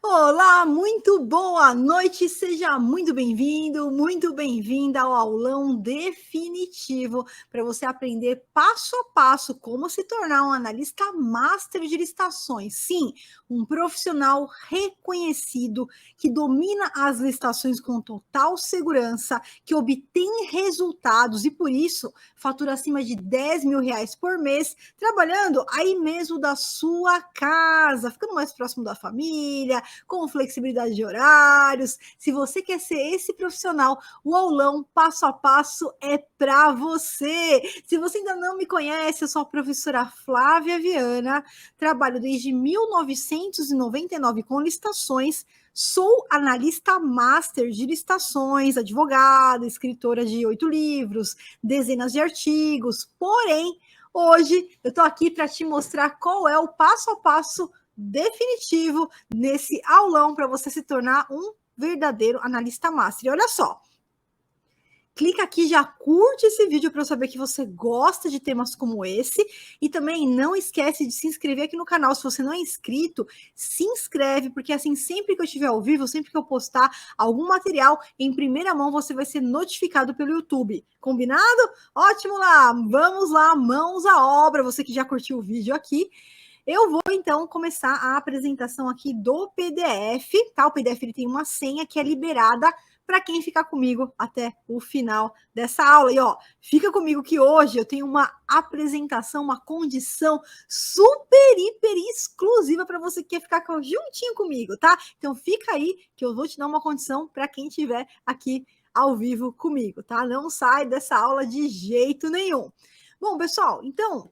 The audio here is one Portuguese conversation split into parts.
Olá, muito boa noite, seja muito bem-vindo, muito bem-vinda ao aulão definitivo para você aprender passo a passo como se tornar um analista master de licitações. Sim, um profissional reconhecido que domina as licitações com total segurança, que obtém resultados e por isso fatura acima de R$ 10.000 por mês, trabalhando aí mesmo da sua casa, ficando mais próximo da família, com flexibilidade de horários. Se você quer ser esse profissional, o aulão passo a passo é para você. Se você ainda não me conhece, eu sou a professora Flávia Viana, trabalho desde 1999 com licitações, sou analista master de licitações, advogada, escritora de 8 livros, dezenas de artigos, porém, hoje eu estou aqui para te mostrar qual é o passo a passo definitivo nesse aulão para você se tornar um verdadeiro analista master. E olha só, clica aqui, já curte esse vídeo para eu saber que você gosta de temas como esse. E também não esquece de se inscrever aqui no canal. Se você não é inscrito, se inscreve, porque assim, sempre que eu estiver ao vivo, sempre que eu postar algum material em primeira mão, você vai ser notificado pelo YouTube. Combinado? Ótimo lá! Vamos lá, mãos à obra. Você que já curtiu o vídeo aqui. Eu vou, então, começar a apresentação aqui do PDF, tá? O PDF ele tem uma senha que é liberada para quem ficar comigo até o final dessa aula. E, ó, fica comigo que hoje eu tenho uma apresentação, uma condição super, hiper exclusiva para você que quer ficar juntinho comigo, tá? Então, fica aí que eu vou te dar uma condição para quem estiver aqui ao vivo comigo, tá? Não sai dessa aula de jeito nenhum. Bom, pessoal, então,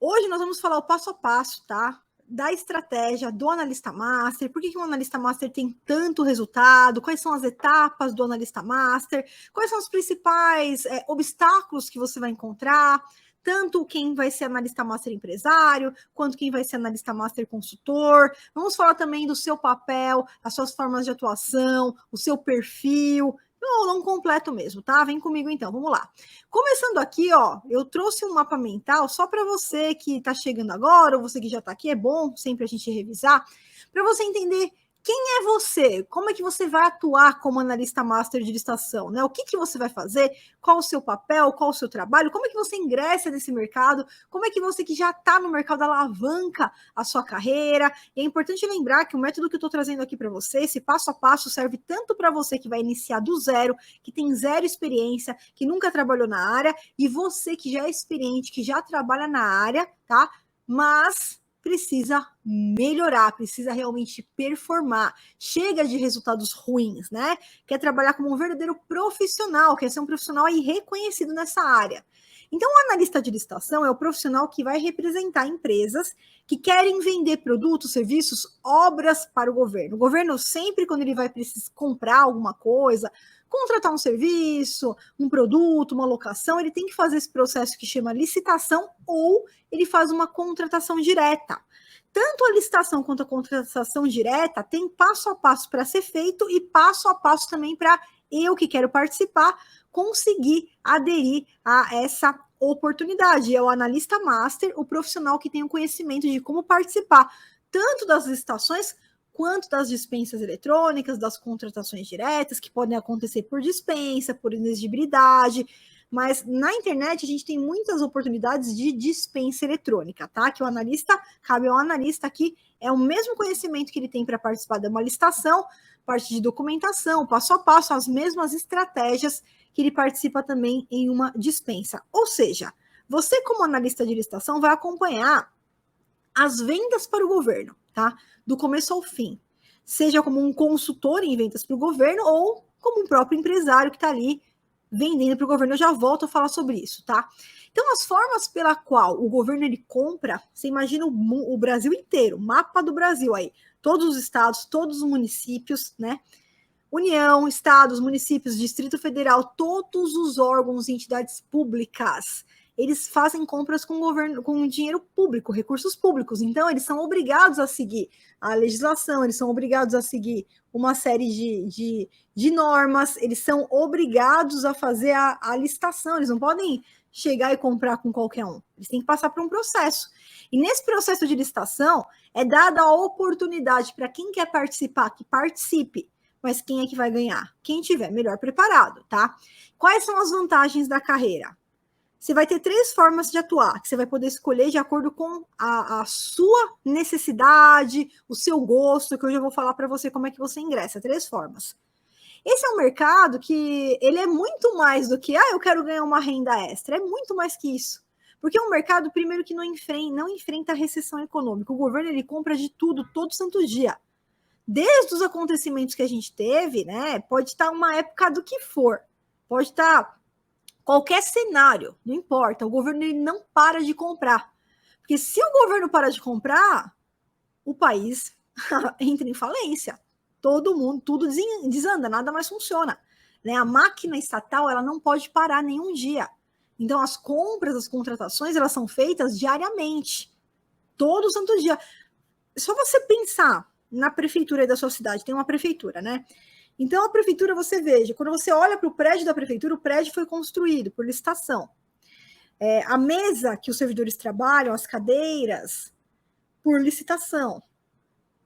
hoje nós vamos falar o passo a passo, tá? Da estratégia do analista master, por que um analista master tem tanto resultado, quais são as etapas do analista master, quais são os principais obstáculos que você vai encontrar, tanto quem vai ser analista master empresário, quanto quem vai ser analista master consultor. Vamos falar também do seu papel, as suas formas de atuação, o seu perfil, não completo mesmo, tá? Vem comigo então, vamos lá. Começando aqui, ó, eu trouxe um mapa mental só para você que está chegando agora, ou você que já está aqui, é bom sempre a gente revisar, para você entender quem é você, como é que você vai atuar como analista master de licitação, né? O que você vai fazer, qual o seu papel, qual o seu trabalho, como é que você ingressa nesse mercado, como é que você que já está no mercado alavanca a sua carreira. E é importante lembrar que o método que eu estou trazendo aqui para você, esse passo a passo, serve tanto para você que vai iniciar do zero, que tem zero experiência, que nunca trabalhou na área, e você que já é experiente, que já trabalha na área, tá? Mas precisa melhorar, precisa realmente performar. Chega de resultados ruins, né? Quer trabalhar como um verdadeiro profissional, quer ser um profissional aí reconhecido nessa área. Então, o analista de licitação é o profissional que vai representar empresas que querem vender produtos, serviços, obras para o governo. O governo sempre, quando ele vai precisar comprar alguma coisa, contratar um serviço, um produto, uma locação, ele tem que fazer esse processo que chama licitação ou ele faz uma contratação direta. Tanto a licitação quanto a contratação direta tem passo a passo para ser feito e passo a passo também para eu que quero participar conseguir aderir a essa oportunidade. É o analista master, o profissional que tem o conhecimento de como participar tanto das licitações quanto das dispensas eletrônicas, das contratações diretas, que podem acontecer por dispensa, por inexigibilidade, mas na internet a gente tem muitas oportunidades de dispensa eletrônica, tá? Que o analista, cabe ao analista aqui, é o mesmo conhecimento que ele tem para participar de uma licitação, parte de documentação, passo a passo, as mesmas estratégias que ele participa também em uma dispensa. Ou seja, você como analista de licitação vai acompanhar as vendas para o governo, tá? Do começo ao fim. Seja como um consultor em vendas para o governo ou como um próprio empresário que está ali vendendo para o governo. Eu já volto a falar sobre isso, tá? Então, as formas pela qual o governo ele compra, você imagina o Brasil inteiro, mapa do Brasil aí, todos os estados, todos os municípios, né? União, estados, municípios, Distrito Federal, todos os órgãos e entidades públicas, eles fazem compras com o governo, com dinheiro público, recursos públicos. Então, eles são obrigados a seguir a legislação, eles são obrigados a seguir uma série de normas, eles são obrigados a fazer a licitação, eles não podem chegar e comprar com qualquer um. Eles têm que passar por um processo. E nesse processo de licitação, é dada a oportunidade para quem quer participar, que participe. Mas quem é que vai ganhar? Quem tiver melhor preparado, tá? Quais são as vantagens da carreira? Você vai ter 3 formas de atuar, que você vai poder escolher de acordo com a sua necessidade, o seu gosto, que hoje eu vou falar para você como é que você ingressa. 3 formas. Esse é um mercado que ele é muito mais do que, eu quero ganhar uma renda extra. É muito mais que isso. Porque é um mercado, primeiro, que não enfrenta a recessão econômica. O governo, ele compra de tudo, todo santo dia. Desde os acontecimentos que a gente teve, né? Pode estar uma época do que for. Pode estar qualquer cenário, não importa. O governo, ele não para de comprar. Porque se o governo parar de comprar, o país entra em falência. Todo mundo, tudo desanda, nada mais funciona. Né? A máquina estatal, ela não pode parar nenhum dia. Então, as compras, as contratações, elas são feitas diariamente. Todo santo dia. Só você pensar na prefeitura da sua cidade, tem uma prefeitura, né? Então, a prefeitura, você veja, quando você olha para o prédio da prefeitura, o prédio foi construído por licitação. A mesa que os servidores trabalham, as cadeiras, por licitação.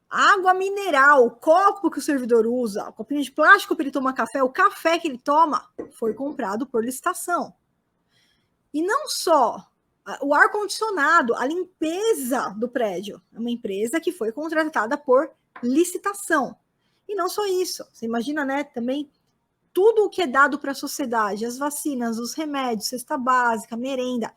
Água mineral, o copo que o servidor usa, o copinho de plástico para ele tomar café, o café que ele toma, foi comprado por licitação. E não só o ar-condicionado, a limpeza do prédio, é uma empresa que foi contratada por licitação. E não só isso, você imagina, né, também tudo o que é dado para a sociedade, as vacinas, os remédios, cesta básica, merenda,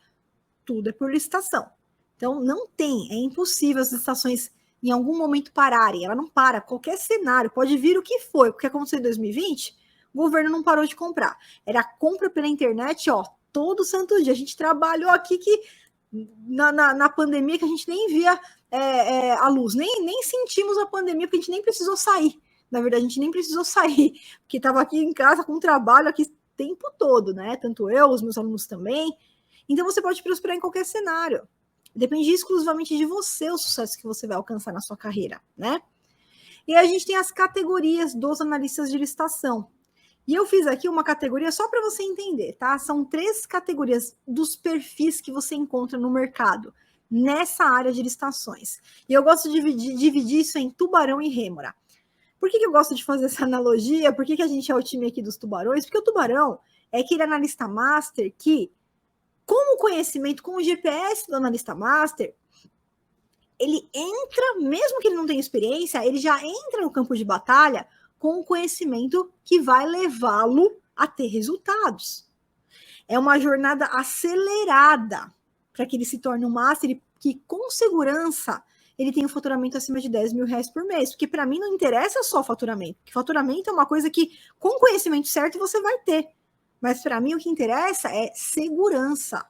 tudo é por licitação. Então, não tem, é impossível as licitações em algum momento pararem, ela não para, qualquer cenário, pode vir o que foi, o que aconteceu em 2020, o governo não parou de comprar, era compra pela internet, todo santo dia, a gente trabalhou aqui que na pandemia que a gente nem via a luz, nem sentimos a pandemia, porque a gente nem precisou sair, na verdade a gente nem precisou sair, porque estava aqui em casa com trabalho aqui o tempo todo, né, tanto eu, os meus alunos também, então você pode prosperar em qualquer cenário. Depende exclusivamente de você o sucesso que você vai alcançar na sua carreira, né? E a gente tem as categorias dos analistas de licitação. E eu fiz aqui uma categoria só para você entender, tá? São 3 categorias dos perfis que você encontra no mercado, nessa área de licitações. E eu gosto de dividir isso em tubarão e rêmora. Por que eu gosto de fazer essa analogia? Por que a gente é o time aqui dos tubarões? Porque o tubarão é aquele analista master que, com o conhecimento, com o GPS do analista master, ele entra, mesmo que ele não tenha experiência, ele já entra no campo de batalha com o conhecimento que vai levá-lo a ter resultados. É uma jornada acelerada para que ele se torne um master e que, com segurança, ele tenha um faturamento acima de 10 mil reais por mês. Porque, para mim, não interessa só faturamento. Porque faturamento é uma coisa que, com conhecimento certo, você vai ter. Mas para mim o que interessa é segurança.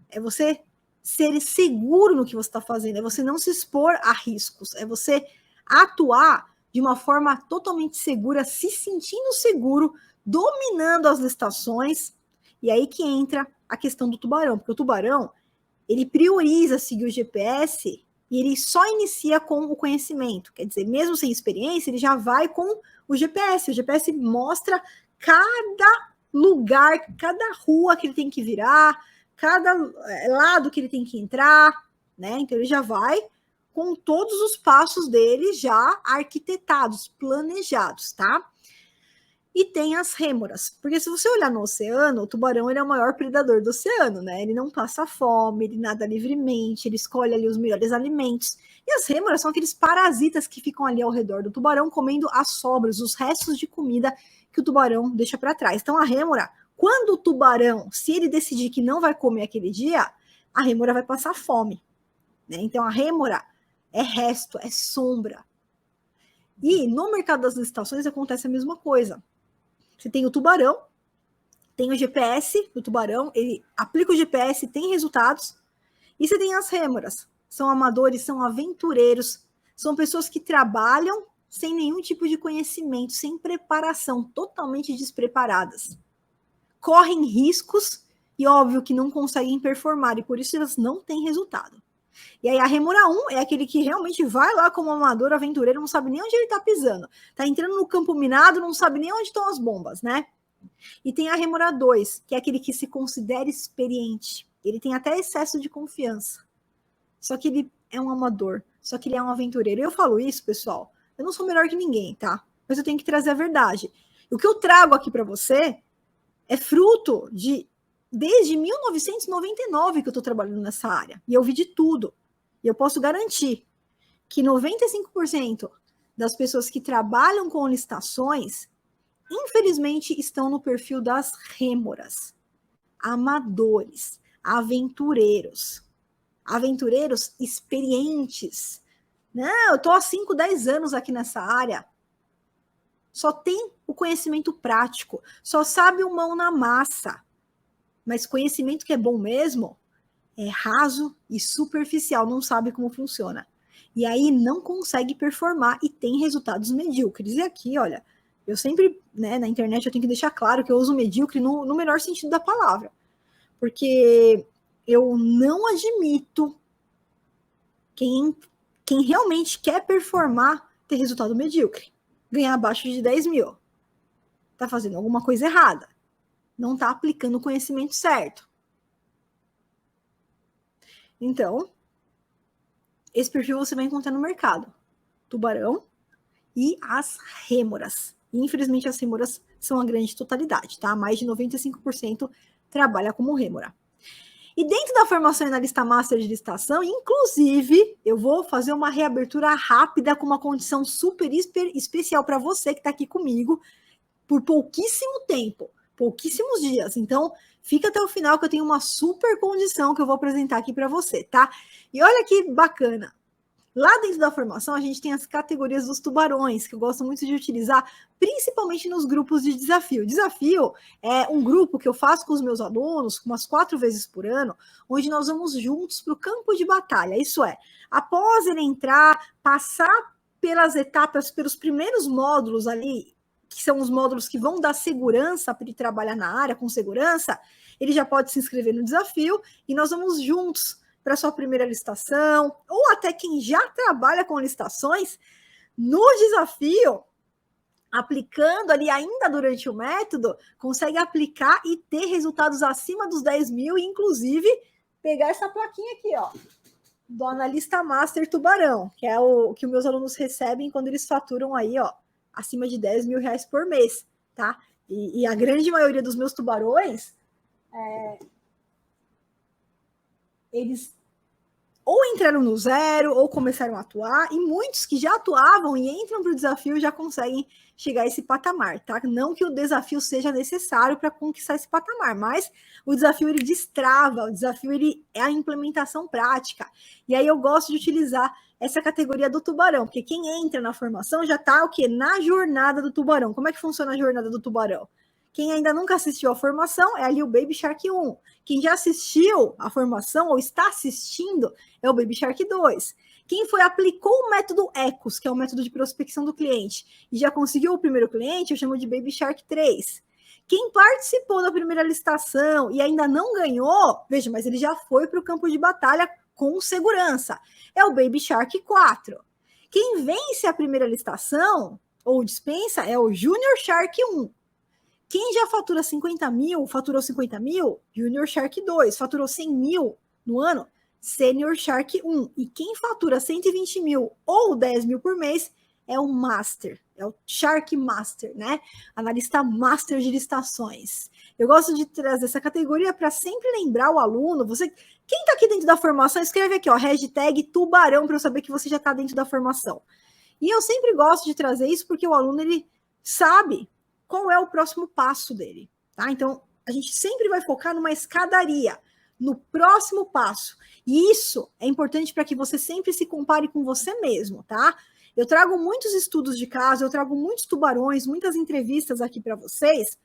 É você ser seguro no que você está fazendo, é você não se expor a riscos, é você atuar de uma forma totalmente segura, se sentindo seguro, dominando as licitações. E aí que entra a questão do tubarão, porque o tubarão, ele prioriza seguir o GPS e ele só inicia com o conhecimento. Quer dizer, mesmo sem experiência, ele já vai com o GPS. O GPS mostra cada lugar, cada rua que ele tem que virar, cada lado que ele tem que entrar, né? Então ele já vai com todos os passos dele já arquitetados, planejados, tá? E tem as rêmoras, porque se você olhar no oceano, o tubarão ele é o maior predador do oceano, né? Ele não passa fome, ele nada livremente, ele escolhe ali os melhores alimentos. E as rêmoras são aqueles parasitas que ficam ali ao redor do tubarão, comendo as sobras, os restos de comida que o tubarão deixa para trás. Então a rêmora, quando o tubarão, se ele decidir que não vai comer aquele dia, a rêmora vai passar fome, né? Então a rêmora é resto, é sombra. E no mercado das licitações acontece a mesma coisa. Você tem o tubarão, tem o GPS, o tubarão, ele aplica o GPS, tem resultados, e você tem as rêmoras. São amadores, são aventureiros, são pessoas que trabalham sem nenhum tipo de conhecimento, sem preparação, totalmente despreparadas. Correm riscos e, óbvio, que não conseguem performar, e por isso elas não têm resultado. E aí a rêmora 1 é aquele que realmente vai lá como amador, aventureiro, não sabe nem onde ele está pisando. Está entrando no campo minado, não sabe nem onde estão as bombas, né? E tem a Rêmora 2, que é aquele que se considera experiente. Ele tem até excesso de confiança. Só que ele é um amador. Só que ele é um aventureiro. Eu falo isso, pessoal. Eu não sou melhor que ninguém, tá? Mas eu tenho que trazer a verdade. E o que eu trago aqui para você é fruto de desde 1999 que eu estou trabalhando nessa área. E eu vi de tudo. E eu posso garantir que 95% das pessoas que trabalham com licitações, infelizmente, estão no perfil das rêmoras. Amadores, aventureiros. Aventureiros experientes. Não, eu estou há 5, 10 anos aqui nessa área. Só tem o conhecimento prático, só sabe o mão na massa. Mas conhecimento que é bom mesmo é raso e superficial, não sabe como funciona. E aí não consegue performar e tem resultados medíocres. E aqui, olha, eu sempre, né, na internet eu tenho que deixar claro que eu uso medíocre no melhor sentido da palavra. Porque eu não admito quem realmente quer performar ter resultado medíocre. Ganhar abaixo de 10 mil. Tá fazendo alguma coisa errada. Não tá aplicando o conhecimento certo. Então, esse perfil você vai encontrar no mercado. Tubarão e as rêmoras. E, infelizmente, as rêmoras são a grande totalidade, tá? Mais de 95% trabalha como rêmora. E dentro da formação analista master de licitação, inclusive, eu vou fazer uma reabertura rápida com uma condição super especial para você que está aqui comigo por pouquíssimo tempo, pouquíssimos dias. Então, fica até o final que eu tenho uma super condição que eu vou apresentar aqui para você, tá? E olha que bacana. Lá dentro da formação, a gente tem as categorias dos tubarões, que eu gosto muito de utilizar, principalmente nos grupos de desafio. Desafio é um grupo que eu faço com os meus alunos, umas 4 vezes por ano, onde nós vamos juntos para o campo de batalha. Isso é, após ele entrar, passar pelas etapas, pelos primeiros módulos ali, que são os módulos que vão dar segurança para ele trabalhar na área com segurança, ele já pode se inscrever no desafio e nós vamos juntos para sua primeira licitação, ou até quem já trabalha com licitações, no desafio, aplicando ali ainda durante o método, consegue aplicar e ter resultados acima dos 10 mil, e inclusive pegar essa plaquinha aqui, ó, do Analista Master Tubarão, que é o que os meus alunos recebem quando eles faturam aí, ó, acima de 10 mil reais por mês, tá? E a grande maioria dos meus tubarões, eles ou entraram no zero, ou começaram a atuar, e muitos que já atuavam e entram para o desafio já conseguem chegar a esse patamar, tá? Não que o desafio seja necessário para conquistar esse patamar, mas o desafio ele destrava, o desafio ele é a implementação prática. E aí eu gosto de utilizar essa categoria do tubarão, porque quem entra na formação já está o quê? Na jornada do tubarão. Como é que funciona a jornada do tubarão? Quem ainda nunca assistiu a formação é ali o Baby Shark 1. Quem já assistiu a formação ou está assistindo é o Baby Shark 2. Quem aplicou o método ECOS, que é o método de prospecção do cliente, e já conseguiu o primeiro cliente, eu chamo de Baby Shark 3. Quem participou da primeira licitação e ainda não ganhou, veja, mas ele já foi para o campo de batalha com segurança, é o Baby Shark 4. Quem vence a primeira licitação ou dispensa é o Junior Shark 1. Quem já fatura 50 mil, faturou 50 mil, Junior Shark 2. Faturou 100 mil no ano, Senior Shark 1. E quem fatura 120 mil ou 10 mil por mês é o Master, é o Shark Master, né? Analista Master de licitações. Eu gosto de trazer essa categoria para sempre lembrar o aluno. Quem está aqui dentro da formação, escreve aqui, ó, hashtag tubarão, para eu saber que você já está dentro da formação. E eu sempre gosto de trazer isso porque o aluno, ele sabe qual é o próximo passo dele, tá? Então, a gente sempre vai focar numa escadaria, no próximo passo. E isso é importante para que você sempre se compare com você mesmo, tá? Eu trago muitos estudos de caso, eu trago muitos tubarões, muitas entrevistas aqui para vocês,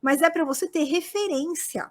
mas é para você ter referência,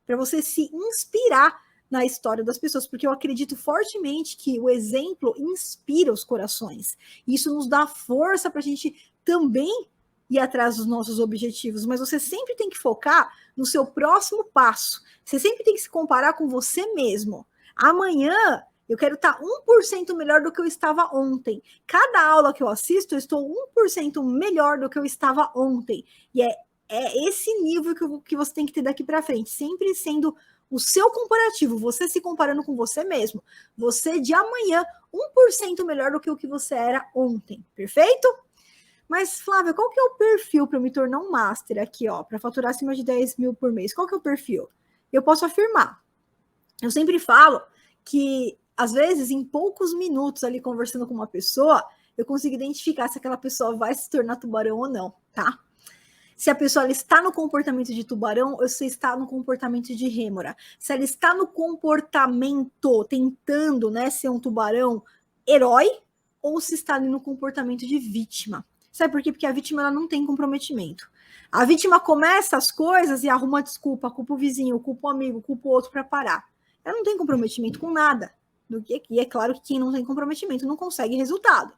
para você se inspirar na história das pessoas, porque eu acredito fortemente que o exemplo inspira os corações. Isso nos dá força para a gente também ir atrás dos nossos objetivos, mas você sempre tem que focar no seu próximo passo. Você sempre tem que se comparar com você mesmo. Amanhã eu quero estar 1% melhor do que eu estava ontem. Cada aula que eu assisto, eu estou 1% melhor do que eu estava ontem. E é é esse nível que você tem que ter daqui para frente, sempre sendo o seu comparativo, você se comparando com você mesmo. Você de amanhã, 1% melhor do que o que você era ontem, perfeito? Mas, Flávia, qual que é o perfil para eu me tornar um master aqui, ó, para faturar acima de 10 mil por mês? Qual que é o perfil? Eu posso afirmar. Eu sempre falo que, às vezes, em poucos minutos ali conversando com uma pessoa, eu consigo identificar se aquela pessoa vai se tornar tubarão ou não, tá? Se a pessoa ela está no comportamento de tubarão ou se está no comportamento de rêmora. Se ela está no comportamento tentando, né, ser um tubarão herói ou se está ali no comportamento de vítima. Sabe por quê? Porque a vítima ela não tem comprometimento. A vítima começa as coisas e arruma desculpa, culpa o vizinho, culpa o amigo, culpa o outro para parar. Ela não tem comprometimento com nada. E é claro que quem não tem comprometimento não consegue resultado.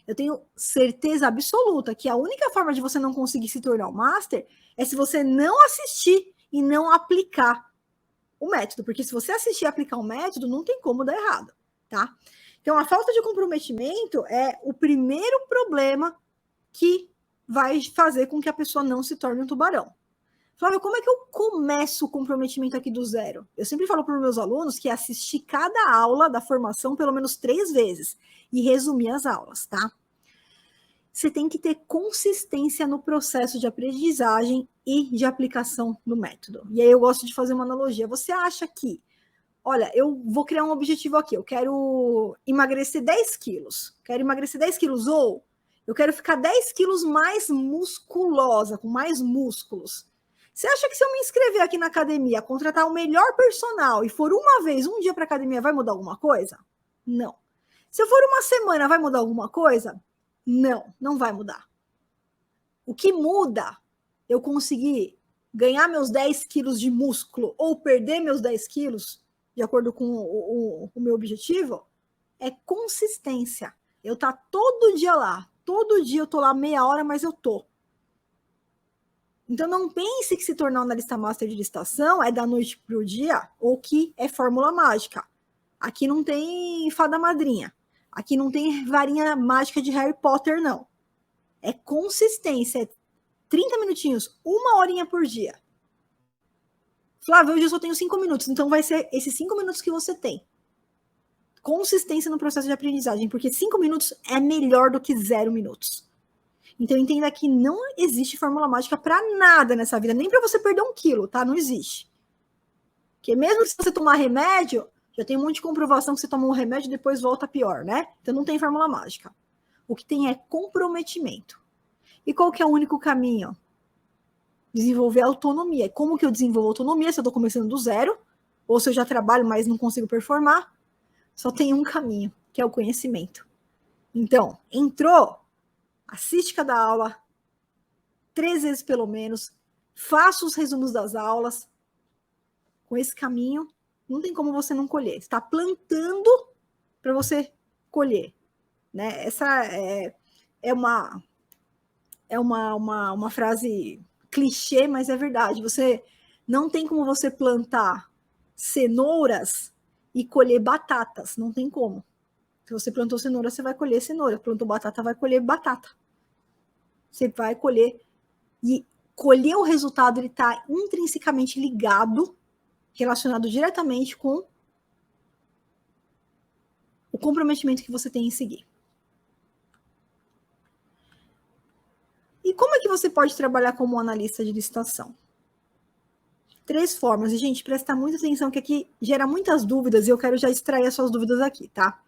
Eu tenho certeza absoluta que a única forma de você não conseguir se tornar um master é se você não assistir e não aplicar o método. Porque se você assistir e aplicar o método, não tem como dar errado, tá? Então, a falta de comprometimento é o primeiro problema que vai fazer com que a pessoa não se torne um tubarão. Flávia, como é que eu começo o comprometimento aqui do zero? Eu sempre falo para os meus alunos que é assistir cada aula da formação pelo menos 3 vezes e resumir as aulas, tá? Você tem que ter consistência no processo de aprendizagem e de aplicação do método. E aí eu gosto de fazer uma analogia. Você acha que, olha, eu vou criar um objetivo aqui, eu quero emagrecer 10 quilos. Quero emagrecer 10 quilos ou eu quero ficar 10 quilos mais musculosa, com mais músculos. Você acha que se eu me inscrever aqui na academia, contratar o melhor personal e for uma vez, um dia para a academia, vai mudar alguma coisa? Não. Se eu for uma semana, vai mudar alguma coisa? Não, não vai mudar. O que muda, eu conseguir ganhar meus 10 quilos de músculo ou perder meus 10 quilos, de acordo com o meu objetivo, é consistência. Eu tá todo dia lá. Todo dia eu tô lá meia hora, mas eu tô. Então, não pense que se tornar um analista master de licitação é da noite para o dia ou que é fórmula mágica. Aqui não tem fada madrinha. Aqui não tem varinha mágica de Harry Potter, não. É consistência. É 30 minutinhos, 1 horinha por dia. Flávio, hoje eu só tenho 5 minutos, então vai ser esses 5 minutos que você tem. Consistência no processo de aprendizagem, porque 5 minutos é melhor do que 0 minutos. Então, entenda que não existe fórmula mágica para nada nessa vida, nem para você perder 1 quilo, tá? Não existe. Porque mesmo se você tomar remédio, já tem um monte de comprovação que você toma um remédio e depois volta pior, né? Então, não tem fórmula mágica. O que tem é comprometimento. E qual que é o único caminho? Desenvolver autonomia. Como que eu desenvolvo autonomia se eu estou começando do zero? Ou se eu já trabalho, mas não consigo performar? Só tem um caminho, que é o conhecimento. Então, entrou... Assiste cada aula, 3 vezes pelo menos, faça os resumos das aulas. Com esse caminho, não tem como você não colher. Está plantando para você colher. Né? Essa é uma frase clichê, mas é verdade. Você não tem como você plantar cenouras e colher batatas. Não tem como. Se você plantou cenoura, você vai colher cenoura. Plantou batata, vai colher batata. Você vai colher. E colher o resultado, ele está intrinsecamente ligado, relacionado diretamente com o comprometimento que você tem em seguir. E como é que você pode trabalhar como analista de licitação? 3 formas. E, gente, presta muita atenção que aqui gera muitas dúvidas e eu quero já extrair as suas dúvidas aqui, tá?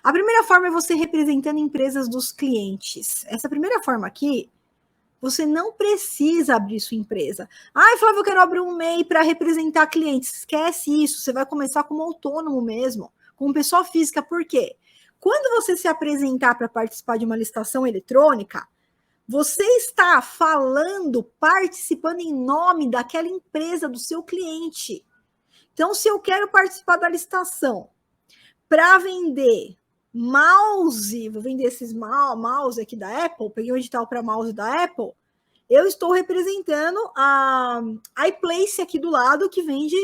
A primeira forma é você representando empresas dos clientes. Essa primeira forma aqui, você não precisa abrir sua empresa. Ai, Flávio, eu quero abrir um MEI para representar clientes. Esquece isso, você vai começar como autônomo mesmo, como pessoa física. Por quê? Quando você se apresentar para participar de uma licitação eletrônica, você está falando, participando em nome daquela empresa, do seu cliente. Então, se eu quero participar da licitação para vender mouse, vou vender esses mouse aqui da Apple, peguei um edital para mouse da Apple, eu estou representando a iPlace aqui do lado, que vende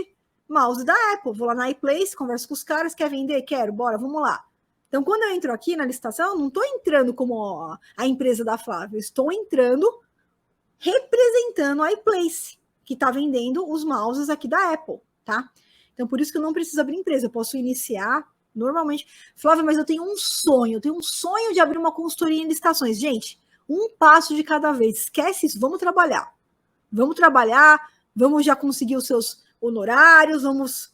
mouse da Apple. Vou lá na iPlace, converso com os caras, quer vender? Quero, bora, vamos lá. Então, quando eu entro aqui na licitação, eu não estou entrando como a empresa da Flávia, eu estou entrando representando a iPlace, que está vendendo os mouses aqui da Apple, tá? Então, por isso que eu não preciso abrir empresa, eu posso iniciar normalmente. Flávia, mas eu tenho um sonho de abrir uma consultoria em licitações. Gente, um passo de cada vez, esquece isso, vamos trabalhar, vamos já conseguir os seus honorários, vamos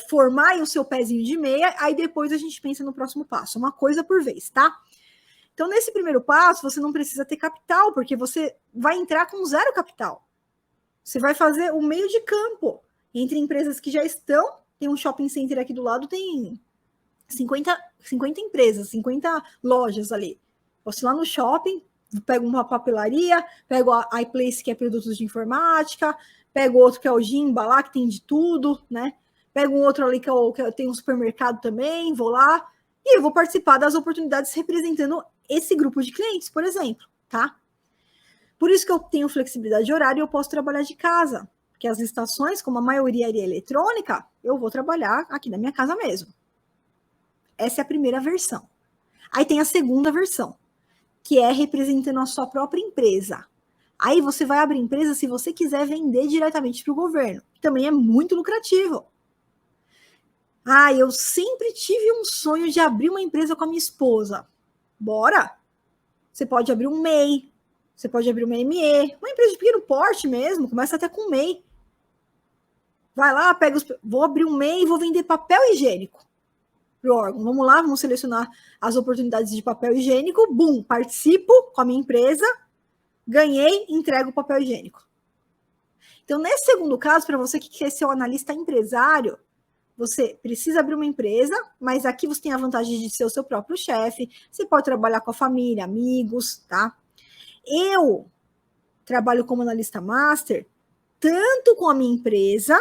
formar aí o seu pezinho de meia, aí depois a gente pensa no próximo passo, uma coisa por vez, tá? Então, nesse primeiro passo, você não precisa ter capital, porque você vai entrar com 0 capital. Você vai fazer o meio de campo entre empresas que já estão, tem um shopping center aqui do lado, tem 50 empresas, 50 lojas ali. Posso ir lá no shopping, pego uma papelaria, pego a iPlace, que é produtos de informática, pego outro que é o Gimba lá, que tem de tudo, né? Pego um outro ali que tem um supermercado também, vou lá e eu vou participar das oportunidades representando esse grupo de clientes, por exemplo, tá? Por isso que eu tenho flexibilidade de horário e eu posso trabalhar de casa, porque as licitações, como a maioria é eletrônica, eu vou trabalhar aqui na minha casa mesmo. Essa é a primeira versão. Aí tem a segunda versão, que é representando a sua própria empresa. Aí você vai abrir empresa se você quiser vender diretamente para o governo. Também é muito lucrativo. Ah, eu sempre tive um sonho de abrir uma empresa com a minha esposa. Bora! Você pode abrir um MEI, você pode abrir uma ME, uma empresa de pequeno porte mesmo, começa até com MEI. Vai lá, vou abrir um MEI e vou vender papel higiênico para o órgão. Vamos lá, vamos selecionar as oportunidades de papel higiênico. Bum, participo com a minha empresa, ganhei, entrego o papel higiênico. Então, nesse segundo caso, para você que quer ser um analista empresário, você precisa abrir uma empresa, mas aqui você tem a vantagem de ser o seu próprio chefe, você pode trabalhar com a família, amigos, tá? Eu trabalho como analista master, tanto com a minha empresa,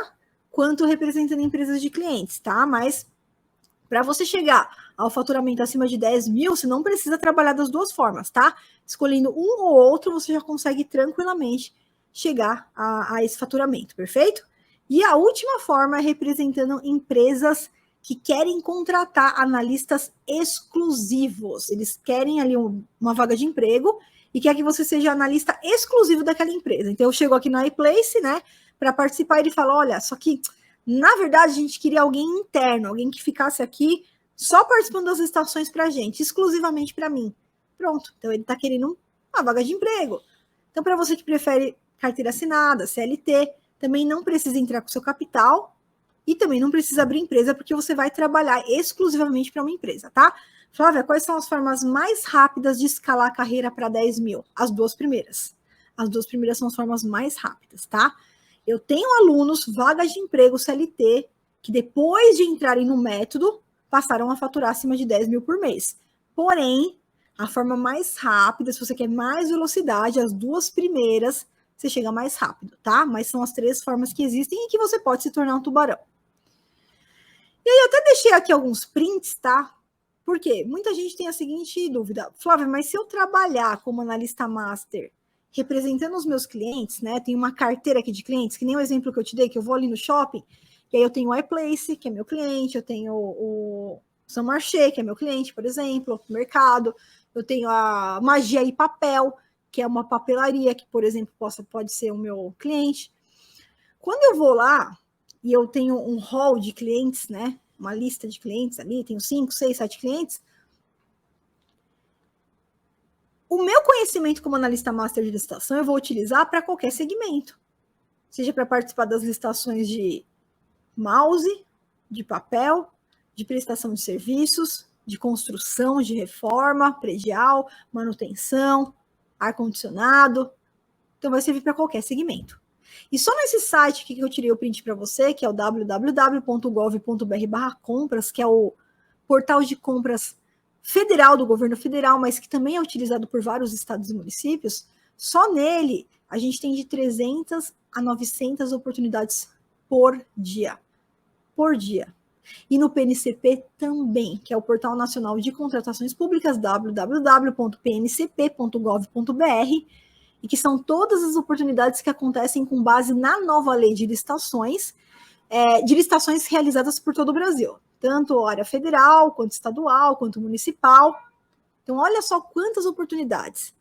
quanto representando empresas de clientes, tá? Mas para você chegar ao faturamento acima de 10 mil, você não precisa trabalhar das duas formas, tá? Escolhendo um ou outro, você já consegue tranquilamente chegar a esse faturamento, perfeito? E a última forma é representando empresas que querem contratar analistas exclusivos. Eles querem ali uma vaga de emprego e quer que você seja analista exclusivo daquela empresa. Então, eu chego aqui na iPlace, né, para participar, e ele fala, olha, só que, na verdade, a gente queria alguém interno, alguém que ficasse aqui só participando das licitações para a gente, exclusivamente para mim. Pronto, então ele está querendo uma vaga de emprego. Então, para você que prefere carteira assinada, CLT, também não precisa entrar com seu capital e também não precisa abrir empresa, porque você vai trabalhar exclusivamente para uma empresa, tá? Flávia, quais são as formas mais rápidas de escalar a carreira para 10 mil? As duas primeiras. As duas primeiras são as formas mais rápidas, tá? Eu tenho alunos, vagas de emprego CLT, que depois de entrarem no método, passaram a faturar acima de 10 mil por mês. Porém, a forma mais rápida, se você quer mais velocidade, as duas primeiras, você chega mais rápido, tá? Mas são as 3 formas que existem e que você pode se tornar um tubarão. E aí eu até deixei aqui alguns prints, tá? Por quê? Muita gente tem a seguinte dúvida. Flávia, mas se eu trabalhar como analista master, representando os meus clientes, né? Tem uma carteira aqui de clientes, que nem o exemplo que eu te dei, que eu vou ali no shopping, e aí eu tenho o iPlace, que é meu cliente, eu tenho o São Marché, que é meu cliente, por exemplo, o mercado, eu tenho a Magia e Papel, que é uma papelaria que, por exemplo, pode ser o meu cliente. Quando eu vou lá e eu tenho um hall de clientes, né? Uma lista de clientes ali, tenho 5, 6, 7 clientes. O meu conhecimento como analista master de licitação eu vou utilizar para qualquer segmento. Seja para participar das licitações de mouse, de papel, de prestação de serviços, de construção, de reforma, predial, manutenção, ar-condicionado. Então, vai servir para qualquer segmento. E só nesse site que eu tirei o print para você, que é o www.gov.br/compras, que é o portal de compras federal do governo federal, mas que também é utilizado por vários estados e municípios, só nele a gente tem de 300 a 900 oportunidades por dia. Por dia. E no PNCP também, que é o Portal Nacional de Contratações Públicas, www.pncp.gov.br, e que são todas as oportunidades que acontecem com base na nova lei de licitações realizadas por todo o Brasil, tanto área federal, quanto estadual, quanto municipal. Então, olha só quantas oportunidades.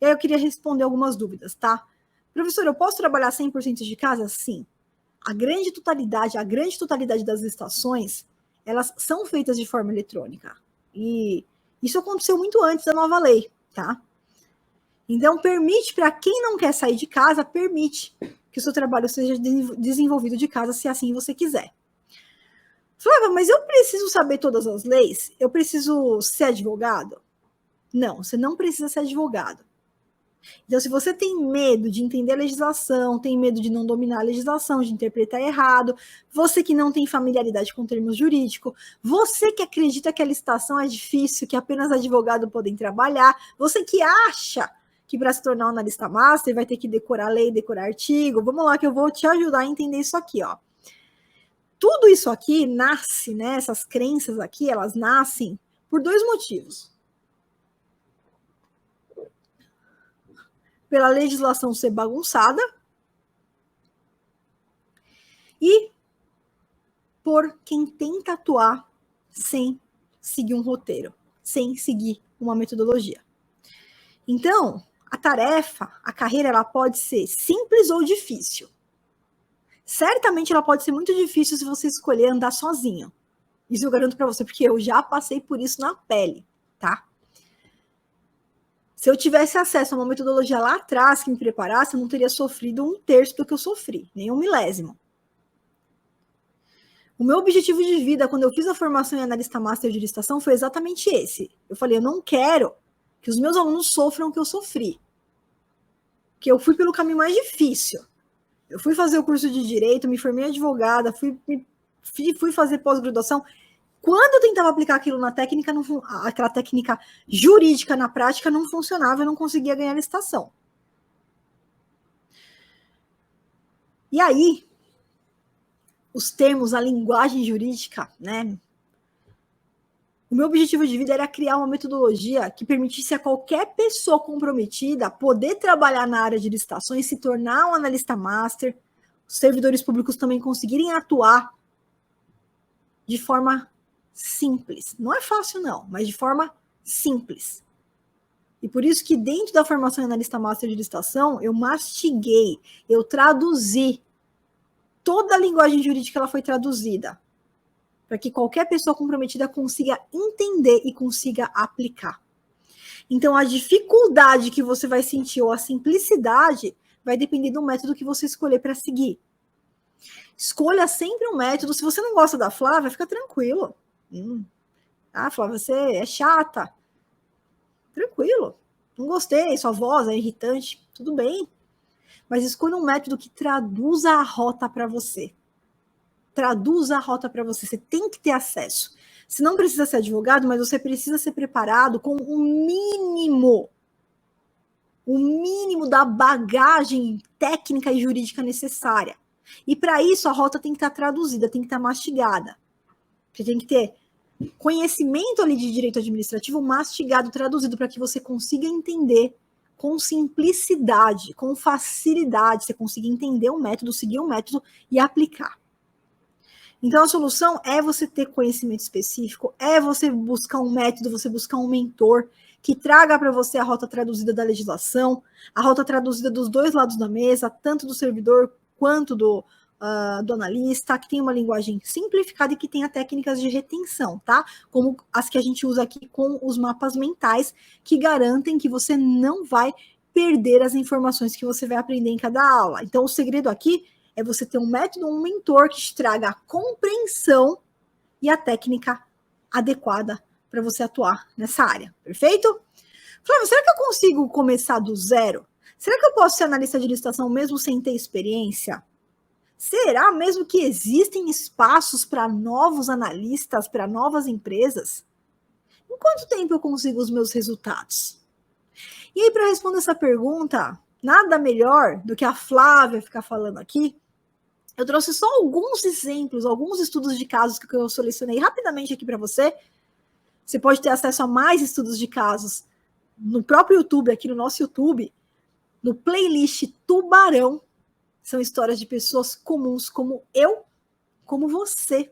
E aí eu queria responder algumas dúvidas, tá? Professor, eu posso trabalhar 100% de casa? Sim. A grande totalidade das licitações, elas são feitas de forma eletrônica. E isso aconteceu muito antes da nova lei, tá? Então, permite para quem não quer sair de casa, permite que o seu trabalho seja desenvolvido de casa, se assim você quiser. Flávia, mas eu preciso saber todas as leis? Eu preciso ser advogado? Não, você não precisa ser advogado. Então, se você tem medo de entender a legislação, tem medo de não dominar a legislação, de interpretar errado, você que não tem familiaridade com termos jurídicos, você que acredita que a licitação é difícil, que apenas advogados podem trabalhar, você que acha que para se tornar um analista master vai ter que decorar lei, decorar artigo, vamos lá que eu vou te ajudar a entender isso aqui, ó. Tudo isso aqui nasce, né, essas crenças aqui, elas nascem por dois motivos. Pela legislação ser bagunçada e por quem tenta atuar sem seguir um roteiro, sem seguir uma metodologia. Então, a tarefa, a carreira, ela pode ser simples ou difícil. Certamente ela pode ser muito difícil se você escolher andar sozinho. Isso eu garanto para você, porque eu já passei por isso na pele, tá? Se eu tivesse acesso a uma metodologia lá atrás que me preparasse, eu não teria sofrido 1/3 do que eu sofri, nem 1/1000. O meu objetivo de vida, quando eu fiz a formação em analista master de licitação, foi exatamente esse. Eu falei, eu não quero que os meus alunos sofram o que eu sofri. Porque eu fui pelo caminho mais difícil. Eu fui fazer o curso de Direito, me formei advogada, fui fazer pós-graduação. Quando eu tentava aplicar aquilo na técnica, aquela técnica jurídica na prática não funcionava, eu não conseguia ganhar licitação. E aí, os termos, a linguagem jurídica, né? O meu objetivo de vida era criar uma metodologia que permitisse a qualquer pessoa comprometida poder trabalhar na área de licitações, se tornar um analista master, os servidores públicos também conseguirem atuar de forma simples. Não é fácil, não, mas de forma simples. E por isso que dentro da formação em analista master de licitação, eu mastiguei, eu traduzi. Toda a linguagem jurídica ela foi traduzida para que qualquer pessoa comprometida consiga entender e consiga aplicar. Então, a dificuldade que você vai sentir ou a simplicidade vai depender do método que você escolher para seguir. Escolha sempre um método. Se você não gosta da Flávia, fica tranquilo. Ah, Flávia, você é chata. Tranquilo. Não gostei, sua voz é irritante. Tudo bem. Mas escolha um método que traduza a rota para você. Traduza a rota para você. Você tem que ter acesso. Você não precisa ser advogado, mas você precisa ser preparado com o mínimo da bagagem técnica e jurídica necessária. E para isso a rota tem que estar traduzida, tem que estar mastigada. Você tem que ter conhecimento ali de direito administrativo mastigado, traduzido, para que você consiga entender com simplicidade, com facilidade, você consiga entender o método, seguir o método e aplicar. Então, a solução é você ter conhecimento específico, é você buscar um método, você buscar um mentor que traga para você a rota traduzida da legislação, a rota traduzida dos dois lados da mesa, tanto do servidor quanto do analista, que tem uma linguagem simplificada e que tenha técnicas de retenção, tá? Como as que a gente usa aqui com os mapas mentais, que garantem que você não vai perder as informações que você vai aprender em cada aula. Então, o segredo aqui é você ter um método, um mentor que te traga a compreensão e a técnica adequada para você atuar nessa área. Perfeito? Flávia, será que eu consigo começar do zero? Será que eu posso ser analista de licitação mesmo sem ter experiência? Será mesmo que existem espaços para novos analistas, para novas empresas? Em quanto tempo eu consigo os meus resultados? E aí, para responder essa pergunta, nada melhor do que a Flávia ficar falando aqui. Eu trouxe só alguns exemplos, alguns estudos de casos que eu selecionei rapidamente aqui para você. Você pode ter acesso a mais estudos de casos no próprio YouTube, aqui no nosso YouTube, no playlist Tubarão. São histórias de pessoas comuns como eu, como você,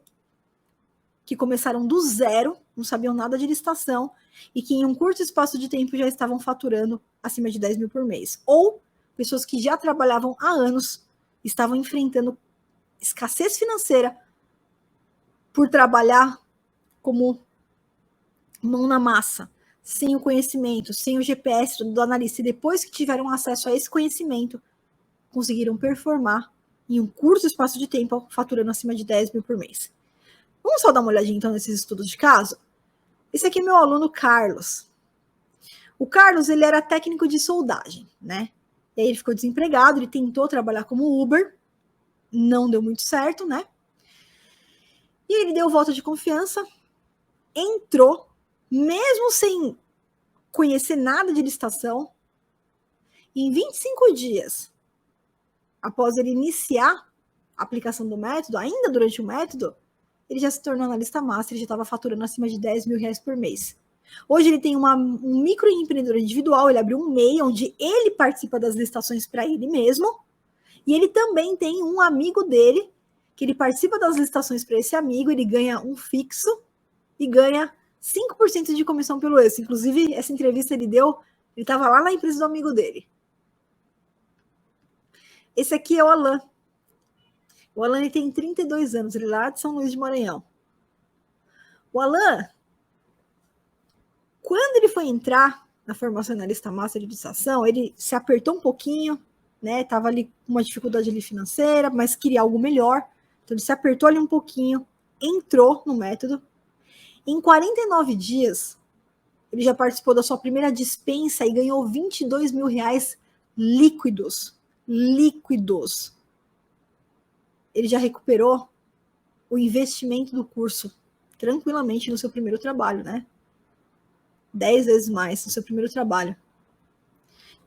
que começaram do zero, não sabiam nada de licitação, e que em um curto espaço de tempo já estavam faturando acima de 10 mil por mês. Ou pessoas que já trabalhavam há anos, estavam enfrentando escassez financeira por trabalhar como mão na massa, sem o conhecimento, sem o GPS do analista. E depois que tiveram acesso a esse conhecimento, conseguiram performar em um curto espaço de tempo, faturando acima de 10 mil por mês. Vamos só dar uma olhadinha, então, nesses estudos de caso? Esse aqui é meu aluno Carlos. O Carlos, ele era técnico de soldagem, né? E aí ele ficou desempregado, ele tentou trabalhar como Uber, não deu muito certo, né? E ele deu o voto de confiança, entrou, mesmo sem conhecer nada de licitação, em 25 dias, após ele iniciar a aplicação do método, ainda durante o método, ele já se tornou analista master, ele já estava faturando acima de 10 mil reais por mês. Hoje ele tem um microempreendedor individual, ele abriu um MEI, onde ele participa das licitações para ele mesmo, e ele também tem um amigo dele, que ele participa das licitações para esse amigo, ele ganha um fixo e ganha 5% de comissão pelo êxito. Inclusive, essa entrevista ele estava lá na empresa do amigo dele. Esse aqui é o Alan. O Alan ele tem 32 anos, ele é lá de São Luís de Maranhão. O Alan, quando ele foi entrar na formação analista master de licitação, ele se apertou um pouquinho, né? Tava ali com uma dificuldade ali financeira, mas queria algo melhor. Então ele se apertou ali um pouquinho, entrou no método. Em 49 dias, ele já participou da sua primeira dispensa e ganhou 22 mil reais líquidos. Líquidos. Ele já recuperou o investimento do curso tranquilamente no seu primeiro trabalho, né? 10 vezes mais no seu primeiro trabalho.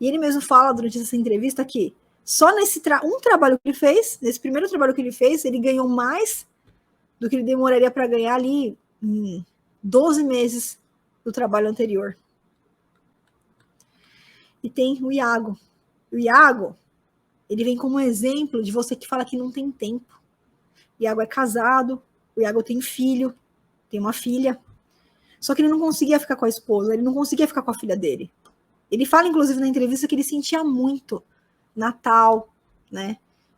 E ele mesmo fala durante essa entrevista que só nesse trabalho que ele fez, nesse primeiro trabalho que ele fez, ele ganhou mais do que ele demoraria para ganhar ali em 12 meses do trabalho anterior. E tem o Iago. O Iago, ele vem como um exemplo de você que fala que não tem tempo. O Iago é casado, o Iago tem filho, tem uma filha. Só que ele não conseguia ficar com a esposa, ele não conseguia ficar com a filha dele. Ele fala, inclusive, na entrevista que ele sentia muito Natal, né?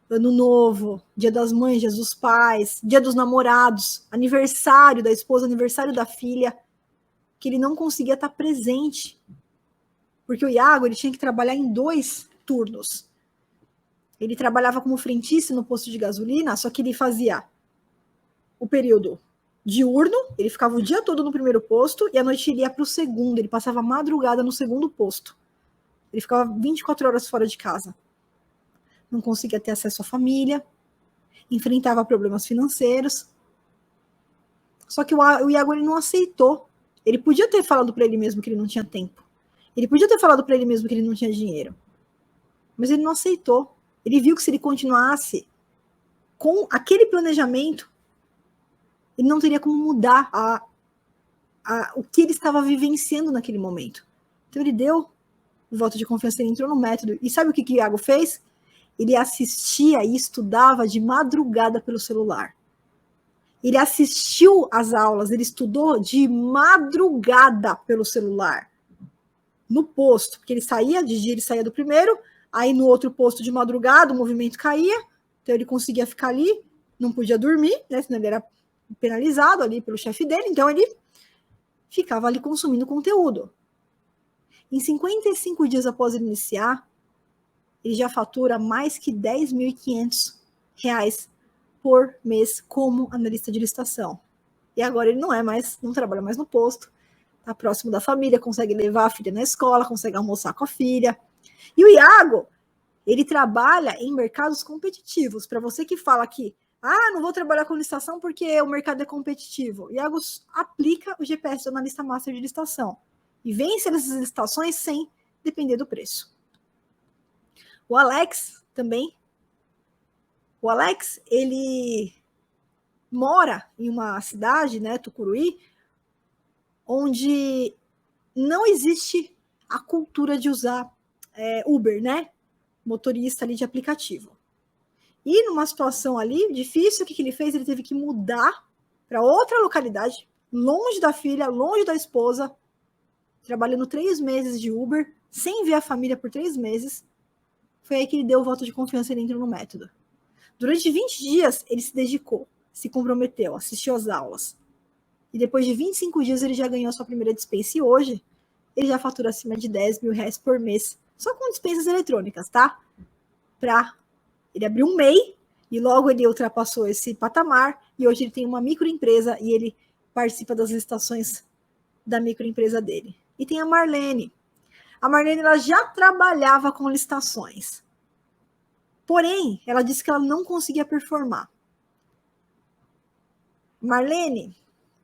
Ano Novo, Dia das Mães, Dia dos Pais, Dia dos Namorados, aniversário da esposa, aniversário da filha, que ele não conseguia estar presente. Porque o Iago, ele tinha que trabalhar em 2 turnos. Ele trabalhava como frentista no posto de gasolina, só que ele fazia o período diurno, ele ficava o dia todo no primeiro posto e à noite ele ia para o segundo, ele passava a madrugada no segundo posto. Ele ficava 24 horas fora de casa. Não conseguia ter acesso à família, enfrentava problemas financeiros. Só que o Iago ele não aceitou. Ele podia ter falado para ele mesmo que ele não tinha tempo. Ele podia ter falado para ele mesmo que ele não tinha dinheiro. Mas ele não aceitou. Ele viu que se ele continuasse com aquele planejamento, ele não teria como mudar o que ele estava vivenciando naquele momento. Então ele deu o voto de confiança, ele entrou no método. E sabe o que o Iago fez? Ele assistia e estudava de madrugada pelo celular. Ele assistiu às aulas, ele estudou de madrugada pelo celular. No posto, porque ele saía de dia, ele saía do primeiro, aí no outro posto de madrugada o movimento caía, então ele conseguia ficar ali, não podia dormir, né, senão ele era penalizado ali pelo chefe dele, então ele ficava ali consumindo conteúdo. Em 55 dias após ele iniciar, ele já fatura mais que 10.500 reais por mês como analista de licitação. E agora ele não trabalha mais no posto, está próximo da família, consegue levar a filha na escola, consegue almoçar com a filha. E o Iago, ele trabalha em mercados competitivos. Para você que fala que não vou trabalhar com licitação porque o mercado é competitivo. O Iago aplica o GPS do analista master de licitação e vence essas licitações sem depender do preço. O Alex também. O Alex, ele mora em uma cidade, né, Tucuruí, onde não existe a cultura de usar Uber, né, motorista ali de aplicativo. E numa situação ali difícil, o que ele fez? Ele teve que mudar para outra localidade, longe da filha, longe da esposa, trabalhando 3 meses de Uber, sem ver a família por 3 meses, Foi aí que ele deu o voto de confiança e ele entrou no método. Durante 20 dias, ele se dedicou, se comprometeu, assistiu às aulas. E depois de 25 dias, ele já ganhou a sua primeira dispensa. E hoje, ele já fatura acima de 10 mil reais por mês, só com dispensas eletrônicas, tá? Ele abriu um MEI e logo ele ultrapassou esse patamar e hoje ele tem uma microempresa e ele participa das licitações da microempresa dele. E tem a Marlene. A Marlene ela já trabalhava com licitações. Porém, ela disse que ela não conseguia performar. Marlene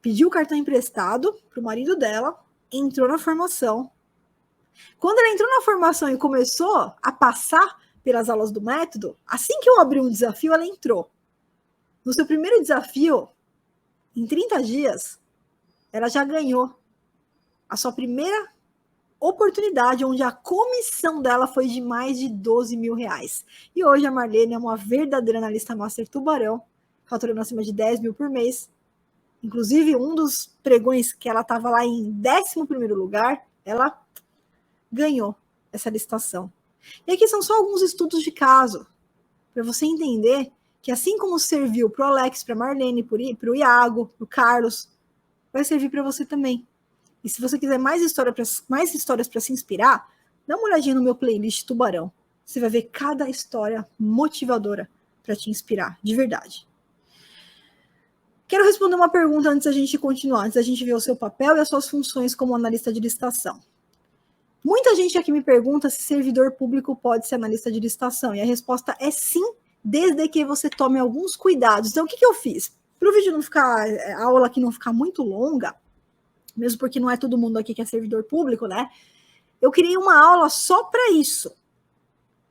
pediu o cartão emprestado para o marido dela, entrou na formação. Quando ela entrou na formação e começou a passar pelas aulas do método, assim que eu abri um desafio, ela entrou. No seu primeiro desafio, em 30 dias, ela já ganhou a sua primeira oportunidade, onde a comissão dela foi de mais de 12 mil reais. E hoje a Marlene é uma verdadeira analista master tubarão, faturando acima de 10 mil por mês. Inclusive, um dos pregões que ela estava lá em 11º lugar, ela ganhou essa licitação. E aqui são só alguns estudos de caso, para você entender que assim como serviu para o Alex, para a Marlene, para o Iago, para o Carlos, vai servir para você também. E se você quiser mais histórias para se inspirar, dá uma olhadinha no meu playlist Tubarão. Você vai ver cada história motivadora para te inspirar, de verdade. Quero responder uma pergunta antes da gente continuar, antes da gente ver o seu papel e as suas funções como analista de licitação. Muita gente aqui me pergunta se servidor público pode ser analista de licitação, e a resposta é sim, desde que você tome alguns cuidados. Então, o que eu fiz? Para o vídeo não ficar, a aula aqui não ficar muito longa, mesmo porque não é todo mundo aqui que é servidor público, né? Eu criei uma aula só para isso.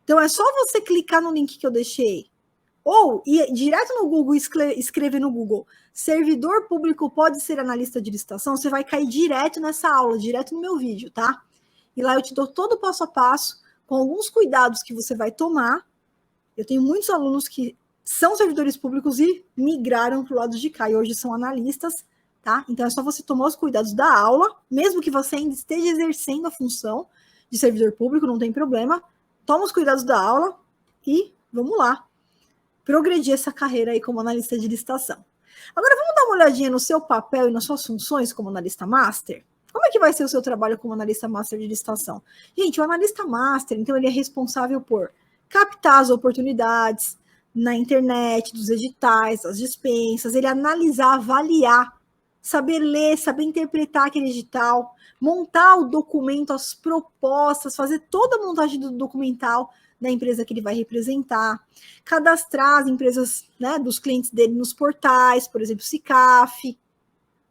Então, é só você clicar no link que eu deixei, ou ir direto no Google e escrever no Google, servidor público pode ser analista de licitação, você vai cair direto nessa aula, direto no meu vídeo, tá? E lá eu te dou todo o passo a passo, com alguns cuidados que você vai tomar. Eu tenho muitos alunos que são servidores públicos e migraram para o lado de cá, e hoje são analistas, tá? Então é só você tomar os cuidados da aula, mesmo que você ainda esteja exercendo a função de servidor público, não tem problema. Toma os cuidados da aula e vamos lá progredir essa carreira aí como analista de licitação. Agora vamos dar uma olhadinha no seu papel e nas suas funções como analista master? Como é que vai ser o seu trabalho como analista master de licitação? Gente, o analista master, então, ele é responsável por captar as oportunidades na internet, dos editais, das dispensas, ele analisar, avaliar, saber ler, saber interpretar aquele edital, montar o documento, as propostas, fazer toda a montagem do documental da empresa que ele vai representar, cadastrar as empresas, né, dos clientes dele nos portais, por exemplo, SICAF,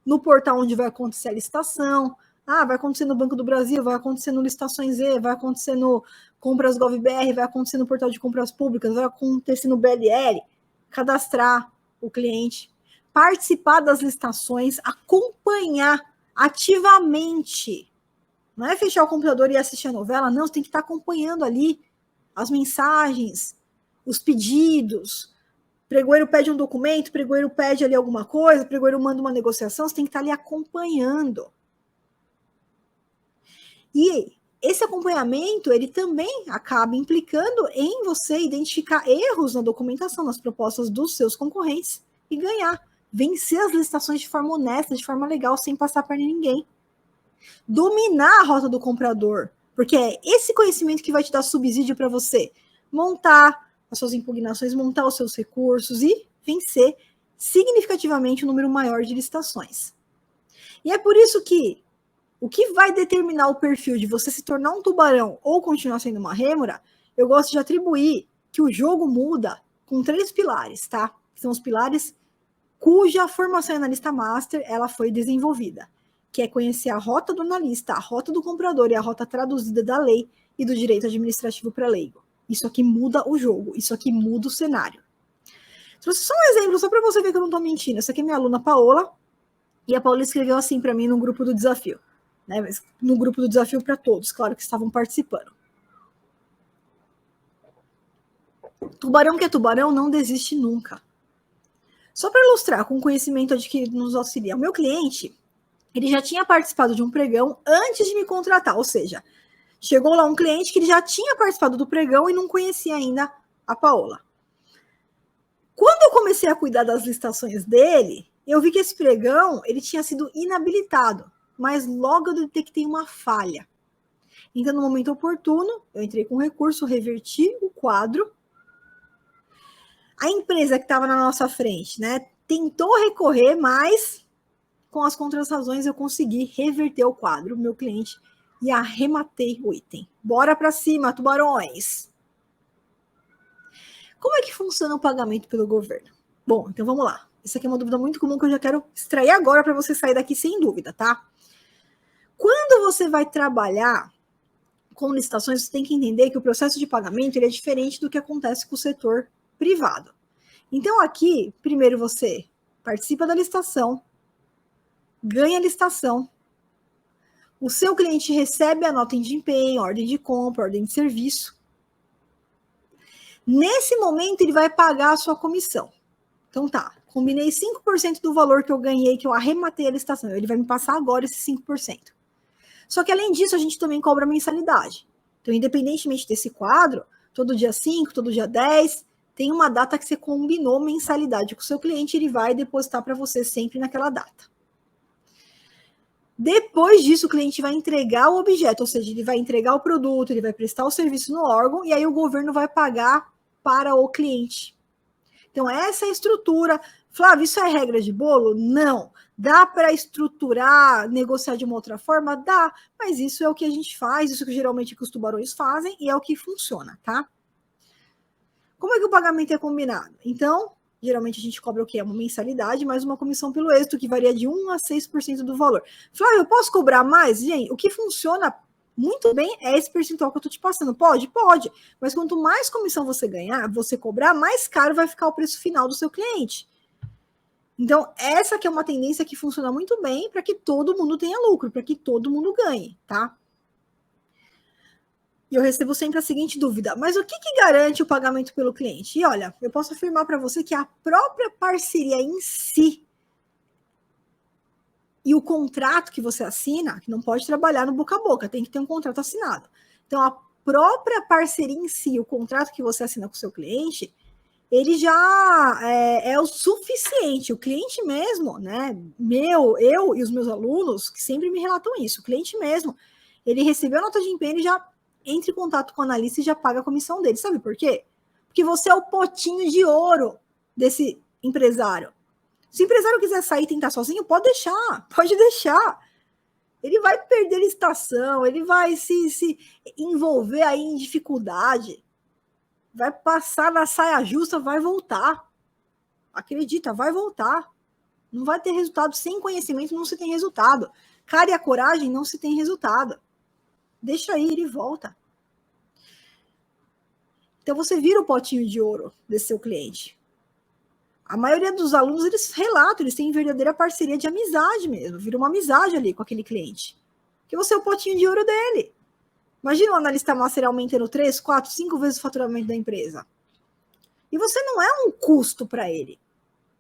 no portal onde vai acontecer a licitação. Vai acontecer no Banco do Brasil, vai acontecer no Licitações Z, vai acontecer no Compras Gov.br, vai acontecer no portal de compras públicas, vai acontecer no BLL. Cadastrar o cliente, participar das licitações, acompanhar ativamente. Não é fechar o computador e assistir a novela, não, você tem que estar acompanhando ali as mensagens, os pedidos. Pregoeiro pede um documento, pregoeiro pede ali alguma coisa, pregoeiro manda uma negociação, você tem que estar ali acompanhando. E esse acompanhamento, ele também acaba implicando em você identificar erros na documentação, nas propostas dos seus concorrentes e ganhar, vencer as licitações de forma honesta, de forma legal, sem passar para ninguém. Dominar a rota do comprador, porque é esse conhecimento que vai te dar subsídio para você montar as suas impugnações, montar os seus recursos e vencer significativamente um número maior de licitações. E é por isso que o que vai determinar o perfil de você se tornar um tubarão ou continuar sendo uma rêmora, eu gosto de atribuir que o jogo muda com 3 pilares, tá? São os pilares cuja formação em analista master ela foi desenvolvida, que é conhecer a rota do analista, a rota do comprador e a rota traduzida da lei e do direito administrativo para leigo. Isso aqui muda o jogo, isso aqui muda o cenário. Trouxe só um exemplo, só para você ver que eu não estou mentindo. Essa aqui é minha aluna Paola, e a Paola escreveu assim para mim no grupo do desafio. Né? No grupo do desafio para todos, claro que estavam participando. Tubarão que é tubarão não desiste nunca. Só para ilustrar, com o conhecimento adquirido nos auxilia, o meu cliente, ele já tinha participado de um pregão antes de me contratar, ou seja, Chegou lá um cliente que ele já tinha participado do pregão e não conhecia ainda a Paola. Quando eu comecei a cuidar das listações dele, eu vi que esse pregão ele tinha sido inabilitado, mas logo eu detectei uma falha. Então, no momento oportuno, eu entrei com recurso, reverti o quadro. A empresa que estava na nossa frente, né, tentou recorrer, mas com as contrarrazões eu consegui reverter o quadro, meu cliente, e arrematei o item. Bora para cima, tubarões! Como é que funciona o pagamento pelo governo? Bom, então vamos lá. Isso aqui é uma dúvida muito comum que eu já quero extrair agora para você sair daqui sem dúvida, tá? Quando você vai trabalhar com licitações, você tem que entender que o processo de pagamento ele é diferente do que acontece com o setor privado. Então, aqui, primeiro você participa da licitação, ganha a licitação, o seu cliente recebe a nota em desempenho, ordem de compra, ordem de serviço. Nesse momento, ele vai pagar a sua comissão. Então tá, combinei 5% do valor que eu ganhei, que eu arrematei a licitação. Ele vai me passar agora esse 5%. Só que além disso, a gente também cobra mensalidade. Então, independentemente desse quadro, todo dia 5, todo dia 10, tem uma data que você combinou mensalidade com o seu cliente, ele vai depositar para você sempre naquela data. Depois disso, o cliente vai entregar o objeto, ou seja, ele vai entregar o produto, ele vai prestar o serviço no órgão, e aí o governo vai pagar para o cliente. Então, essa é a estrutura. Flávio, isso é regra de bolo? Não. Dá para estruturar, negociar de uma outra forma? Dá, mas isso é o que a gente faz, isso que geralmente os tubarões fazem, e é o que funciona, tá? Como é que o pagamento é combinado? Então, geralmente a gente cobra o quê? Uma mensalidade, mais uma comissão pelo êxito, que varia de 1 a 6% do valor. Flávio, eu posso cobrar mais? Gente, o que funciona muito bem é esse percentual que eu estou te passando. Pode? Pode. Mas quanto mais comissão você ganhar, você cobrar, mais caro vai ficar o preço final do seu cliente. Então, essa que é uma tendência que funciona muito bem para que todo mundo tenha lucro, para que todo mundo ganhe, tá? E eu recebo sempre a seguinte dúvida: mas o que garante o pagamento pelo cliente? E olha, eu posso afirmar para você que a própria parceria em si e o contrato que você assina, que não pode trabalhar no boca a boca, tem que ter um contrato assinado. Então, a própria parceria em si, o contrato que você assina com o seu cliente, ele já é o suficiente. O cliente mesmo, né? Eu e os meus alunos, que sempre me relatam isso, o cliente mesmo, ele recebeu a nota de empenho, ele já entra em contato com o analista e já paga a comissão dele. Sabe por quê? Porque você é o potinho de ouro desse empresário. Se o empresário quiser sair e tentar sozinho, pode deixar. Ele vai perder a licitação, ele vai se envolver aí em dificuldade, vai passar na saia justa, vai voltar. Acredita, vai voltar. Não vai ter resultado. Sem conhecimento não se tem resultado. Cara e a coragem não se tem resultado. Deixa aí, ele volta. Então você vira o potinho de ouro desse seu cliente. A maioria dos alunos, eles relatam, eles têm verdadeira parceria de amizade mesmo. Vira uma amizade ali com aquele cliente. Que você é o potinho de ouro dele. Imagina o analista master aumentando 3, 4, 5 vezes o faturamento da empresa. E você não é um custo para ele.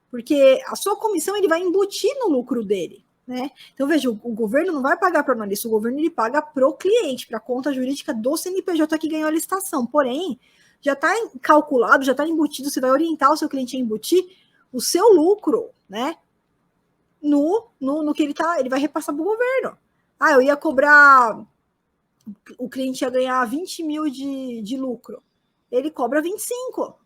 Porque a sua comissão ele vai embutir no lucro dele. Né? Então, veja, o governo não vai pagar para o analista, o governo ele paga para o cliente, para a conta jurídica do CNPJ que ganhou a licitação. Porém, já está calculado, já está embutido, você vai orientar o seu cliente a embutir o seu lucro, né? No que ele vai repassar para o governo. Ah, eu ia cobrar, o cliente ia ganhar 20 mil de lucro. Ele cobra 25.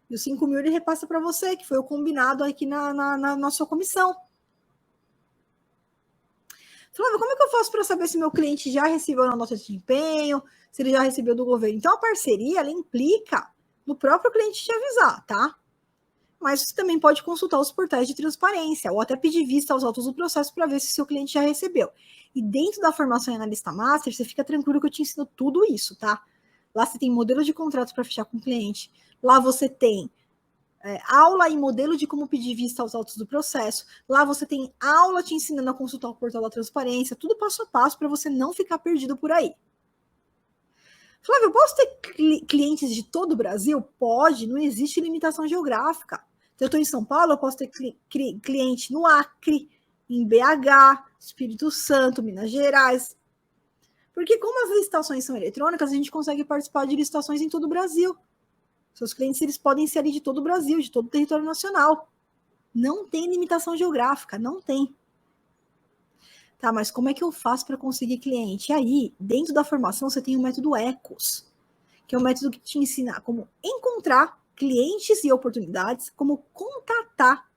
E os 5 mil ele repassa para você, que foi o combinado aqui na sua comissão. Flávio, como é que eu faço para saber se meu cliente já recebeu a nota de desempenho, se ele já recebeu do governo? Então, a parceria, ela implica no próprio cliente te avisar, tá? Mas você também pode consultar os portais de transparência, ou até pedir vista aos autos do processo para ver se o seu cliente já recebeu. E dentro da formação em analista master, você fica tranquilo que eu te ensino tudo isso, tá? Lá você tem modelo de contrato para fechar com o cliente, lá você tem aula e modelo de como pedir vista aos autos do processo. Lá você tem aula te ensinando a consultar o portal da transparência, tudo passo a passo para você não ficar perdido por aí. Flávio, eu posso ter clientes de todo o Brasil? Pode, não existe limitação geográfica. Se eu estou em São Paulo, eu posso ter cliente no Acre, em BH, Espírito Santo, Minas Gerais. Porque como as licitações são eletrônicas, a gente consegue participar de licitações em todo o Brasil. Seus clientes eles podem ser ali de todo o Brasil, de todo o território nacional. Não tem limitação geográfica, não tem. Tá, mas como é que eu faço para conseguir cliente? E aí, dentro da formação, você tem o método ECOS, que é um método que te ensina como encontrar clientes e oportunidades, como contatar.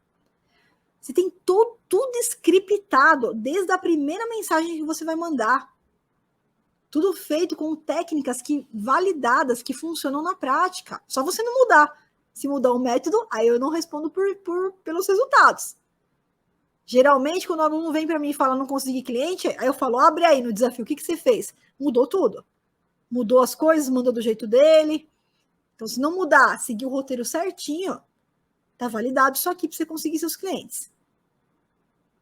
Você tem tudo scriptado, desde a primeira mensagem que você vai mandar. Tudo feito com técnicas que validadas, que funcionam na prática. Só você não mudar. Se mudar o método, aí eu não respondo pelos resultados. Geralmente, quando o aluno vem para mim e fala não consegui cliente, aí eu falo, abre aí no desafio, o que você fez? Mudou tudo. Mudou as coisas, mandou do jeito dele. Então, se não mudar, seguir o roteiro certinho, tá validado isso aqui para você conseguir seus clientes.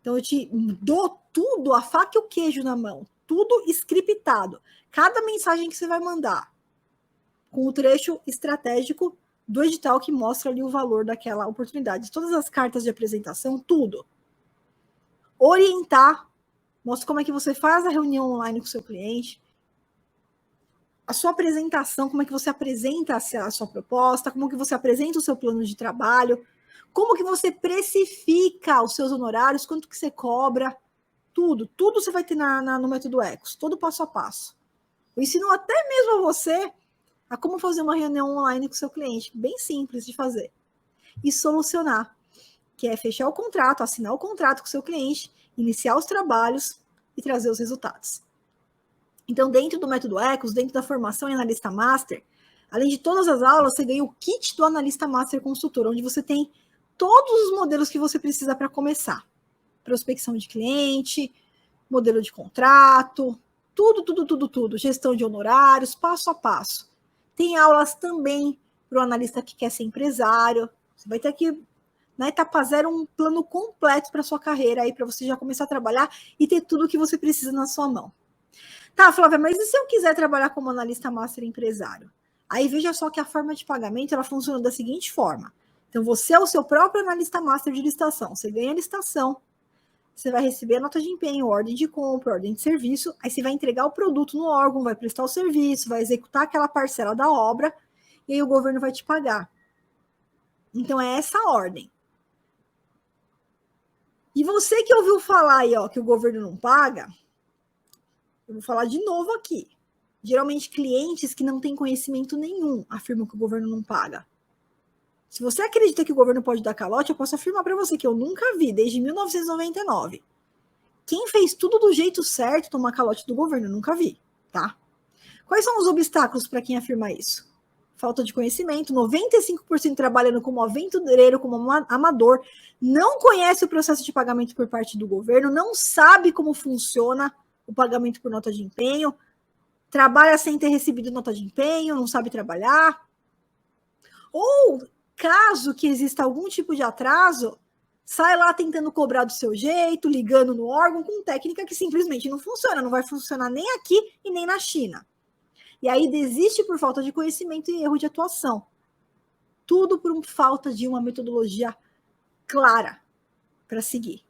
Então, eu te dou tudo, a faca e o queijo na mão. Tudo scriptado. Cada mensagem que você vai mandar, com o trecho estratégico do edital que mostra ali o valor daquela oportunidade. Todas as cartas de apresentação, tudo. Orientar, mostra como é que você faz a reunião online com o seu cliente, a sua apresentação, como é que você apresenta a sua proposta, como que você apresenta o seu plano de trabalho, como que você precifica os seus honorários, quanto que você cobra, tudo você vai ter no método ECOS, todo passo a passo. Eu ensino até mesmo a você a como fazer uma reunião online com o seu cliente, bem simples de fazer, e solucionar, que é fechar o contrato, assinar o contrato com o seu cliente, iniciar os trabalhos e trazer os resultados. Então, dentro do método ECOS, dentro da formação em analista master, além de todas as aulas, você ganha o kit do analista master consultor, onde você tem todos os modelos que você precisa para começar. Prospecção de cliente, modelo de contrato, tudo. Gestão de honorários, passo a passo. Tem aulas também para o analista que quer ser empresário. Você vai ter aqui, na etapa 0, um plano completo para sua carreira, aí para você já começar a trabalhar e ter tudo o que você precisa na sua mão. Tá, Flávia, mas e se eu quiser trabalhar como analista master empresário? Aí veja só que a forma de pagamento ela funciona da seguinte forma. Então, você é o seu próprio analista master de licitação. Você ganha a licitação, você vai receber a nota de empenho, ordem de compra, ordem de serviço, aí você vai entregar o produto no órgão, vai prestar o serviço, vai executar aquela parcela da obra, e aí o governo vai te pagar. Então, é essa a ordem. E você que ouviu falar aí, ó, que o governo não paga, eu vou falar de novo aqui. Geralmente, clientes que não têm conhecimento nenhum afirmam que o governo não paga. Se você acredita que o governo pode dar calote, eu posso afirmar para você que eu nunca vi, desde 1999. Quem fez tudo do jeito certo tomar calote do governo, eu nunca vi, tá? Quais são os obstáculos para quem afirma isso? Falta de conhecimento, 95% trabalhando como aventureiro, como amador, não conhece o processo de pagamento por parte do governo, não sabe como funciona o pagamento por nota de empenho, trabalha sem ter recebido nota de empenho, não sabe trabalhar. Ou, caso que exista algum tipo de atraso, sai lá tentando cobrar do seu jeito, ligando no órgão com técnica que simplesmente não funciona, não vai funcionar nem aqui e nem na China. E aí desiste por falta de conhecimento e erro de atuação. Tudo por falta de uma metodologia clara para seguir.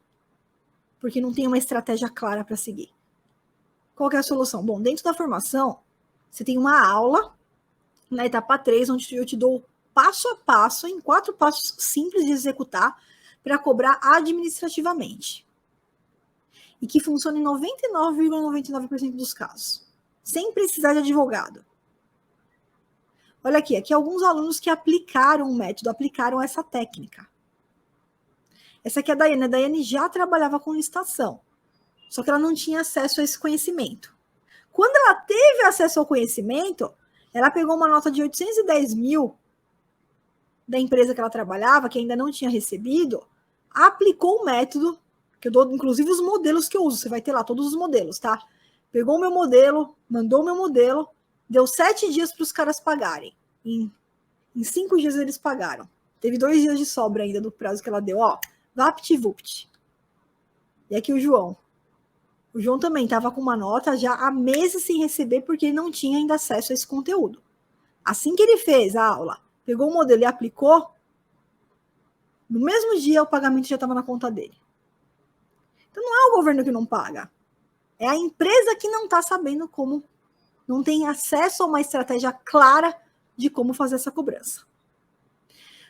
Porque não tem uma estratégia clara para seguir. Qual que é a solução? Bom, dentro da formação, você tem uma aula na etapa 3, onde eu te dou passo a passo, em 4 passos simples de executar, para cobrar administrativamente. E que funciona em 99,99% dos casos. Sem precisar de advogado. Olha aqui alguns alunos que aplicaram o método, aplicaram essa técnica. Essa aqui é a Daiane. A Daiane já trabalhava com licitação, só que ela não tinha acesso a esse conhecimento. Quando ela teve acesso ao conhecimento, ela pegou uma nota de 810 mil da empresa que ela trabalhava, que ainda não tinha recebido, aplicou o método, que eu dou inclusive os modelos que eu uso, você vai ter lá todos os modelos, tá? Pegou o meu modelo, mandou o meu modelo, deu 7 dias para os caras pagarem. Em 5 dias eles pagaram. Teve 2 dias de sobra ainda do prazo que ela deu, ó. VaptVupt. E aqui o João. O João também estava com uma nota já há meses sem receber porque ele não tinha ainda acesso a esse conteúdo. Assim que ele fez a aula, pegou o modelo e aplicou, no mesmo dia o pagamento já estava na conta dele. Então não é o governo que não paga. É a empresa que não está sabendo como, não tem acesso a uma estratégia clara de como fazer essa cobrança.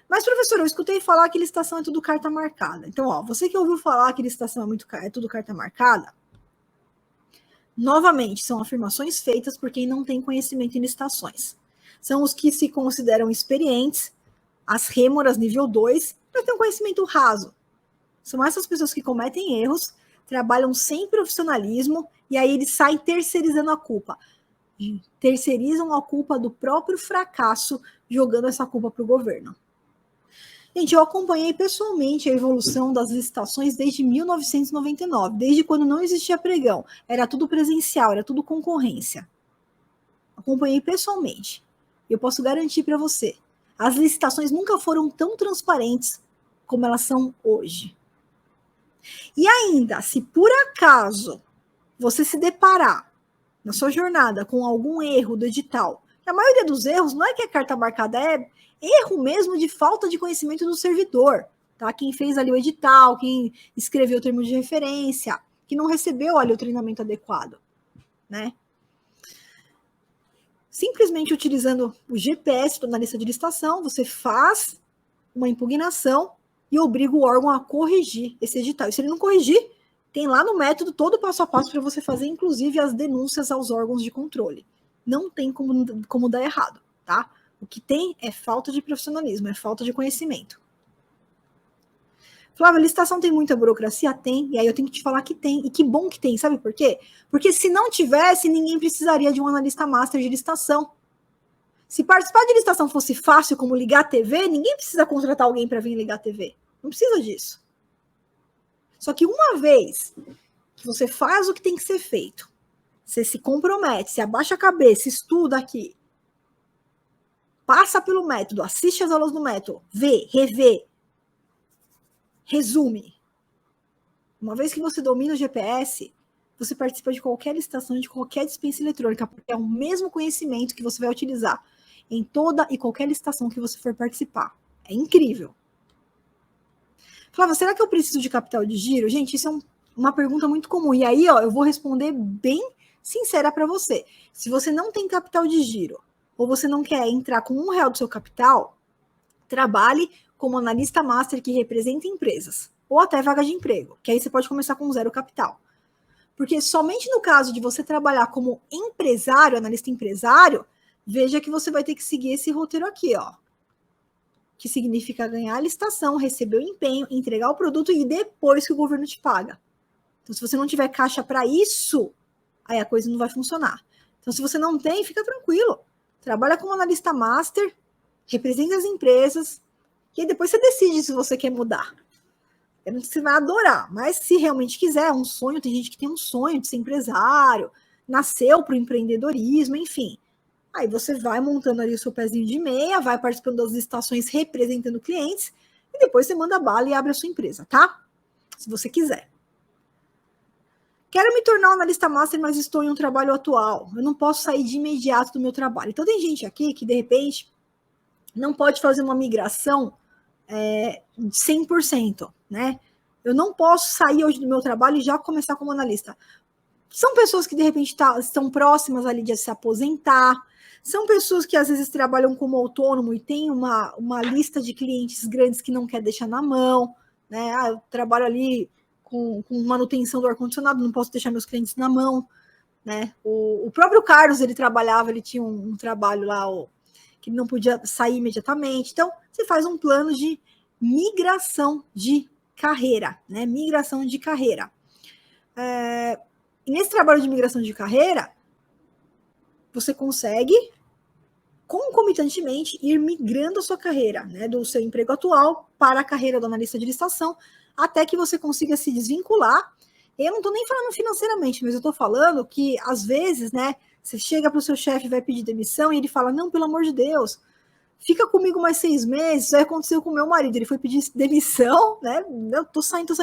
Mas, professor, eu escutei falar que licitação é tudo carta marcada. Então, ó, você que ouviu falar que licitação é tudo carta marcada, novamente, são afirmações feitas por quem não tem conhecimento em licitações. São os que se consideram experientes, as rêmoras nível 2, mas têm um conhecimento raso. São essas pessoas que cometem erros, trabalham sem profissionalismo, e aí eles saem terceirizando a culpa. Terceirizam a culpa do próprio fracasso, jogando essa culpa para o governo. Gente, eu acompanhei pessoalmente a evolução das licitações desde 1999, desde quando não existia pregão. Era tudo presencial, era tudo concorrência. Acompanhei pessoalmente. Eu posso garantir para você, as licitações nunca foram tão transparentes como elas são hoje. E ainda, se por acaso você se deparar na sua jornada com algum erro do edital, a maioria dos erros não é que a carta marcada, é erro mesmo de falta de conhecimento do servidor, tá? Quem fez ali o edital, quem escreveu o termo de referência, que não recebeu ali o treinamento adequado, né? Simplesmente utilizando o GPS na lista de licitação, você faz uma impugnação e obriga o órgão a corrigir esse edital. E se ele não corrigir, tem lá no método todo o passo a passo para você fazer, inclusive, as denúncias aos órgãos de controle. Não tem como dar errado, tá? O que tem é falta de profissionalismo, é falta de conhecimento. Flávia, a licitação tem muita burocracia? Tem, e aí eu tenho que te falar que tem, e que bom que tem, sabe por quê? Porque se não tivesse, ninguém precisaria de um analista master de licitação. Se participar de licitação fosse fácil, como ligar a TV, ninguém precisa contratar alguém para vir ligar a TV. Não precisa disso. Só que uma vez que você faz o que tem que ser feito, você se compromete, se abaixa a cabeça, estuda aqui, passa pelo método, assiste as aulas do método, vê, revê, resume. Uma vez que você domina o GPS, você participa de qualquer licitação, de qualquer dispensa eletrônica, porque é o mesmo conhecimento que você vai utilizar em toda e qualquer licitação que você for participar. É incrível. Flávia, será que eu preciso de capital de giro? Gente, isso é uma pergunta muito comum. E aí, ó, eu vou responder bem sincera para você. Se você não tem capital de giro, ou você não quer entrar com R$1 do seu capital, trabalhe como analista master que representa empresas, ou até vaga de emprego, que aí você pode começar com 0 capital. Porque somente no caso de você trabalhar como empresário, analista empresário, veja que você vai ter que seguir esse roteiro aqui, ó. Que significa ganhar a licitação, receber o empenho, entregar o produto e depois que o governo te paga. Então, se você não tiver caixa para isso, aí a coisa não vai funcionar. Então, se você não tem, fica tranquilo. Trabalha como analista master, representa as empresas, e aí depois você decide se você quer mudar. Você vai adorar, mas se realmente quiser, é um sonho, tem gente que tem um sonho de ser empresário, nasceu para o empreendedorismo, enfim. Aí você vai montando ali o seu pezinho de meia, vai participando das licitações representando clientes, e depois você manda bala e abre a sua empresa, tá? Se você quiser. Quero me tornar um analista master, mas estou em um trabalho atual. Eu não posso sair de imediato do meu trabalho. Então tem gente aqui que, de repente, não pode fazer uma migração 100%, né? Eu não posso sair hoje do meu trabalho e já começar como analista. São pessoas que, de repente, estão próximas ali de se aposentar, são pessoas que, às vezes, trabalham como autônomo e tem uma lista de clientes grandes que não quer deixar na mão, né? Eu trabalho ali com manutenção do ar-condicionado, não posso deixar meus clientes na mão, né? O próprio Carlos, ele trabalhava, ele tinha um trabalho lá, que não podia sair imediatamente. Então, você faz um plano de migração de carreira, né? Migração de carreira. E nesse trabalho de migração de carreira, você consegue, concomitantemente, ir migrando a sua carreira, né? Do seu emprego atual para a carreira do analista de licitação, até que você consiga se desvincular. Eu não estou nem falando financeiramente, mas eu estou falando que, às vezes, né? Você chega para o seu chefe e vai pedir demissão e ele fala, não, pelo amor de Deus, fica comigo mais 6 meses. Isso aí aconteceu com o meu marido, ele foi pedir demissão, né? Eu tô saindo.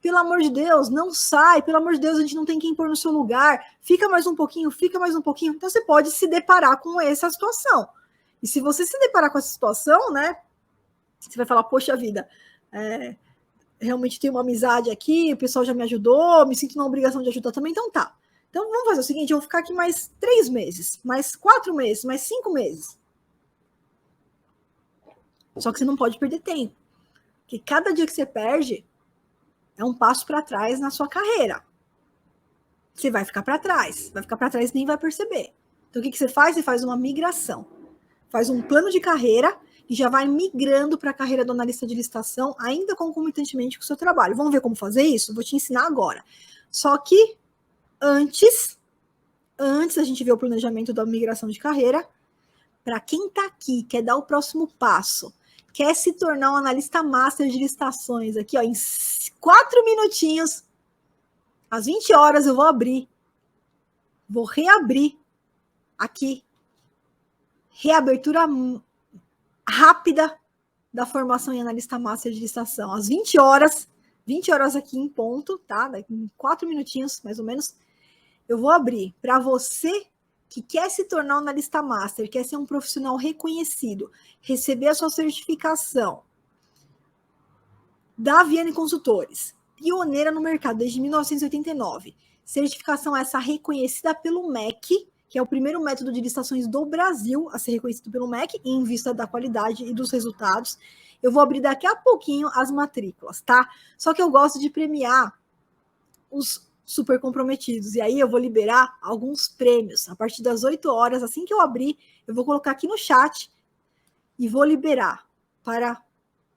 Pelo amor de Deus, não sai, pelo amor de Deus, a gente não tem quem pôr no seu lugar, fica mais um pouquinho, fica mais um pouquinho. Então você pode se deparar com essa situação. E se você se deparar com essa situação, né, você vai falar, poxa vida, realmente tenho uma amizade aqui, o pessoal já me ajudou, me sinto na obrigação de ajudar também, então tá. Então vamos fazer o seguinte, eu vou ficar aqui mais 3 meses, mais 4 meses, mais 5 meses. Só que você não pode perder tempo. Porque cada dia que você perde é um passo para trás na sua carreira. Você vai ficar para trás e nem vai perceber. Então o que você faz? Você faz uma migração. Faz um plano de carreira e já vai migrando para a carreira do analista de licitação, ainda concomitantemente com o seu trabalho. Vamos ver como fazer isso? Vou te ensinar agora. Só que antes a gente ver o planejamento da migração de carreira, para quem está aqui, quer dar o próximo passo, quer se tornar um analista master de licitações, aqui ó, em 4 minutinhos, às 20 horas eu vou reabrir aqui, reabertura rápida da formação em analista master de licitação, às 20 horas aqui em ponto, tá? Em 4 minutinhos, mais ou menos, eu vou abrir para você que quer se tornar um analista master, quer ser um profissional reconhecido, receber a sua certificação da Viane Consultores, pioneira no mercado desde 1989. Certificação essa reconhecida pelo MEC, que é o primeiro método de licitações do Brasil a ser reconhecido pelo MEC, em vista da qualidade e dos resultados. Eu vou abrir daqui a pouquinho as matrículas, tá? Só que eu gosto de premiar os super comprometidos. E aí eu vou liberar alguns prêmios. A partir das 8 horas, assim que eu abrir, eu vou colocar aqui no chat e vou liberar para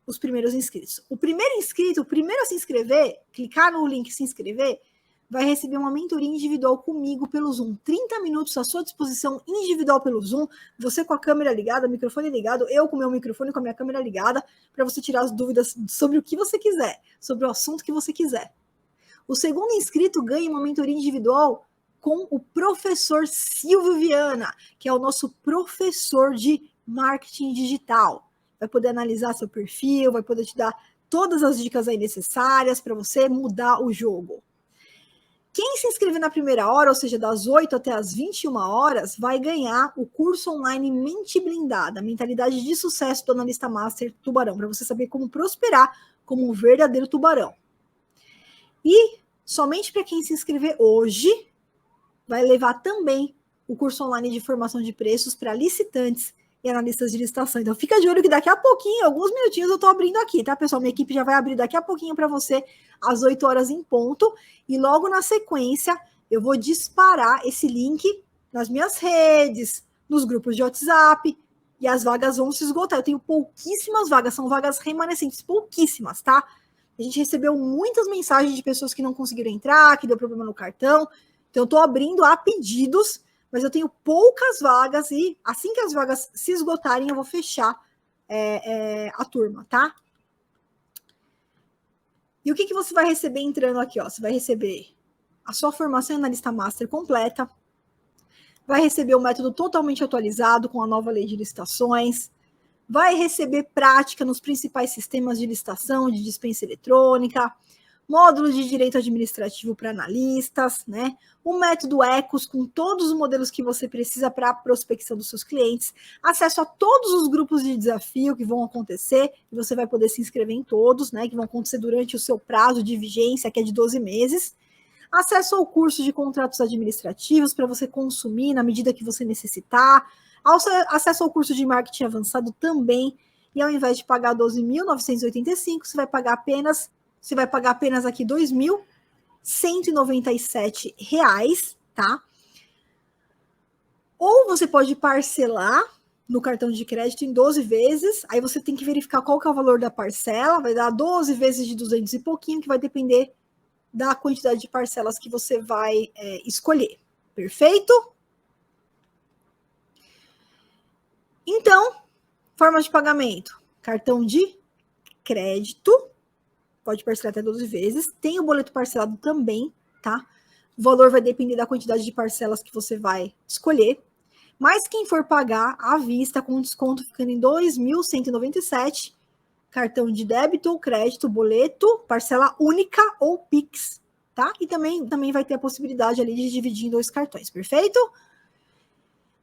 os primeiros inscritos. O primeiro inscrito, o primeiro a se inscrever, clicar no link se inscrever, vai receber uma mentoria individual comigo pelo Zoom. 30 minutos à sua disposição individual pelo Zoom, você com a câmera ligada, o microfone ligado, eu com o meu microfone com a minha câmera ligada, para você tirar as dúvidas sobre o que você quiser, sobre o assunto que você quiser. O segundo inscrito ganha uma mentoria individual com o professor Silvio Viana, que é o nosso professor de marketing digital. Vai poder analisar seu perfil, vai poder te dar todas as dicas aí necessárias para você mudar o jogo. Quem se inscrever na primeira hora, ou seja, das 8 até as 21 horas, vai ganhar o curso online Mente Blindada, Mentalidade de Sucesso do Analista Master Tubarão, para você saber como prosperar como um verdadeiro tubarão. E somente para quem se inscrever hoje, vai levar também o curso online de formação de preços para licitantes e analistas de licitação. Então fica de olho que daqui a pouquinho, alguns minutinhos eu estou abrindo aqui, tá, pessoal? Minha equipe já vai abrir daqui a pouquinho para você, às 8 horas em ponto. E logo na sequência, eu vou disparar esse link nas minhas redes, nos grupos de WhatsApp, e as vagas vão se esgotar. Eu tenho pouquíssimas vagas, são vagas remanescentes, pouquíssimas, tá? A gente recebeu muitas mensagens de pessoas que não conseguiram entrar, que deu problema no cartão. Então, eu estou abrindo a pedidos, mas eu tenho poucas vagas e assim que as vagas se esgotarem, eu vou fechar a turma, tá? E o que você vai receber entrando aqui? Ó? Você vai receber a sua formação em analista master completa, vai receber o método totalmente atualizado com a nova lei de licitações, vai receber prática nos principais sistemas de licitação, de dispensa eletrônica, módulos de direito administrativo para analistas, né? O método Ecos com todos os modelos que você precisa para a prospecção dos seus clientes, acesso a todos os grupos de desafio que vão acontecer, e você vai poder se inscrever em todos, né? Que vão acontecer durante o seu prazo de vigência, que é de 12 meses. Acesso ao curso de contratos administrativos para você consumir na medida que você necessitar. Acesso ao curso de marketing avançado também. E ao invés de pagar 12.985, você vai pagar apenas aqui R$ 2.197, tá? Ou você pode parcelar no cartão de crédito em 12 vezes, aí você tem que verificar qual que é o valor da parcela, vai dar 12 vezes de 200 e pouquinho, que vai depender da quantidade de parcelas que você vai escolher. Perfeito? Então, forma de pagamento. Cartão de crédito, pode parcelar até 12 vezes. Tem o boleto parcelado também, tá? O valor vai depender da quantidade de parcelas que você vai escolher. Mas quem for pagar à vista, com desconto ficando em R$ 2.197, cartão de débito ou crédito, boleto, parcela única ou Pix, tá? E também vai ter a possibilidade ali de dividir em 2 cartões, perfeito?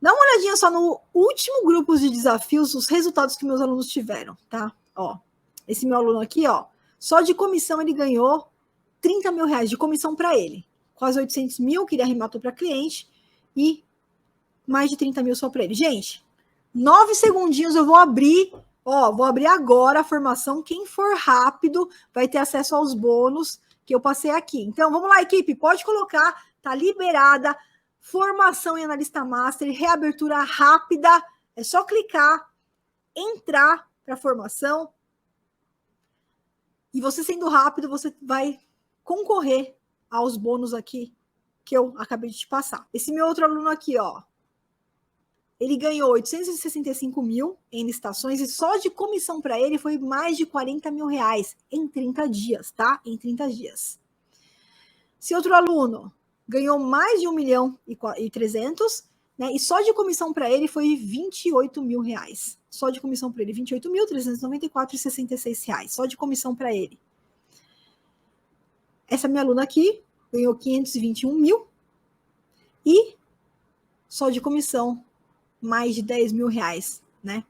Dá uma olhadinha só no último grupo de desafios, os resultados que meus alunos tiveram, tá? Ó, esse meu aluno aqui, ó, Só de comissão ele ganhou 30 mil reais de comissão para ele. Quase 800 mil que ele arrematou para cliente e mais de 30 mil só para ele. Gente, 9 segundinhos eu vou abrir. Vou abrir agora a formação. Quem for rápido vai ter acesso aos bônus que eu passei aqui. Então, vamos lá, equipe. Pode colocar. Tá liberada. Formação em Analista Master. Reabertura rápida. É só clicar, entrar para a formação. E você sendo rápido, você vai concorrer aos bônus aqui que eu acabei de te passar. Esse meu outro aluno aqui, ele ganhou 865 mil em licitações e só de comissão para ele foi mais de 40 mil reais em 30 dias, tá? Em 30 dias. Esse outro aluno ganhou mais de 1 milhão e 300, né? E só de comissão para ele foi 28 mil reais. Só de comissão para ele, 28.394,66 reais. Só de comissão para ele. Essa minha aluna aqui ganhou 521 mil e só de comissão mais de 10 mil reais, né?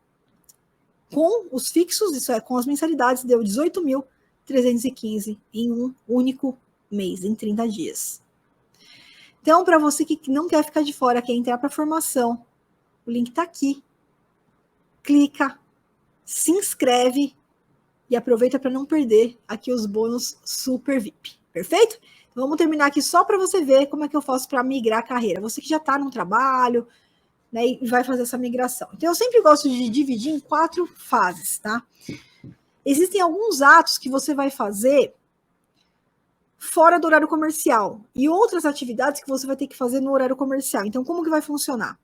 Com os fixos, isso é, com as mensalidades, deu 18.315 em um único mês, em 30 dias. Então, para você que não quer ficar de fora, quer entrar para a formação, o link está aqui. Clica, se inscreve e aproveita para não perder aqui os bônus super VIP. Perfeito? Então, vamos terminar aqui só para você ver como é que eu faço para migrar a carreira. Você que já está no trabalho, né, e vai fazer essa migração. Então, eu sempre gosto de dividir em 4 fases, tá? Existem alguns atos que você vai fazer fora do horário comercial e outras atividades que você vai ter que fazer no horário comercial. Então, como que vai funcionar?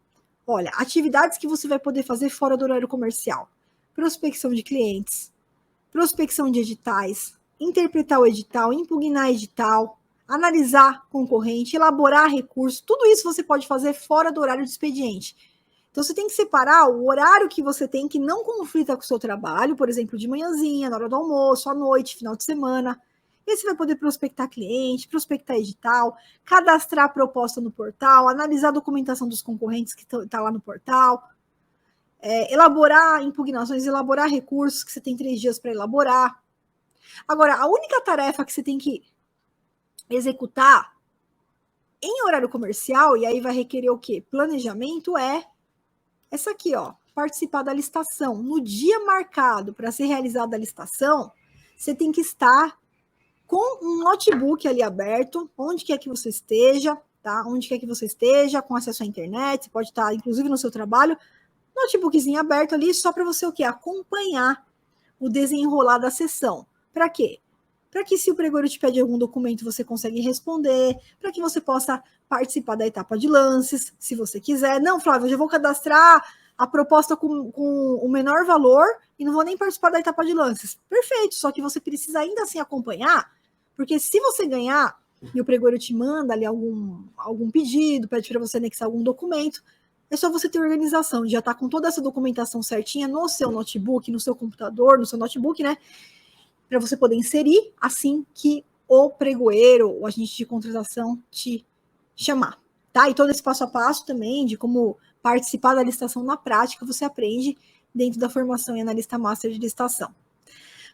Olha, atividades que você vai poder fazer fora do horário comercial. Prospecção de clientes, prospecção de editais, interpretar o edital, impugnar edital, analisar concorrente, elaborar recurso, tudo isso você pode fazer fora do horário de expediente. Então, você tem que separar o horário que você tem que não conflita com o seu trabalho, por exemplo, de manhãzinha, na hora do almoço, à noite, final de semana. E aí você vai poder prospectar cliente, prospectar edital, cadastrar a proposta no portal, analisar a documentação dos concorrentes que está lá no portal, elaborar impugnações, elaborar recursos que você tem 3 dias para elaborar. Agora, a única tarefa que você tem que executar em horário comercial, e aí vai requerer o quê? Planejamento, é essa aqui, participar da licitação. No dia marcado para ser realizada a licitação, você tem que estar com um notebook ali aberto, onde quer que você esteja, tá? Onde quer que você esteja, com acesso à internet, você pode estar, inclusive, no seu trabalho, notebookzinho aberto ali, só para você o quê? Acompanhar o desenrolar da sessão. Para quê? Para que se o pregoeiro te pede algum documento, você consegue responder, para que você possa participar da etapa de lances, se você quiser. Não, Flávio, eu já vou cadastrar a proposta com o menor valor e não vou nem participar da etapa de lances. Perfeito, só que você precisa ainda assim acompanhar, porque se você ganhar e o pregoeiro te manda ali algum pedido, pede para você anexar algum documento, é só você ter organização, já tá com toda essa documentação certinha no seu notebook, no seu computador, no seu notebook, né? Para você poder inserir assim que o pregoeiro, o agente de contratação te chamar, tá? E todo esse passo a passo também de como participar da licitação na prática, você aprende dentro da formação em Analista Master de Licitação.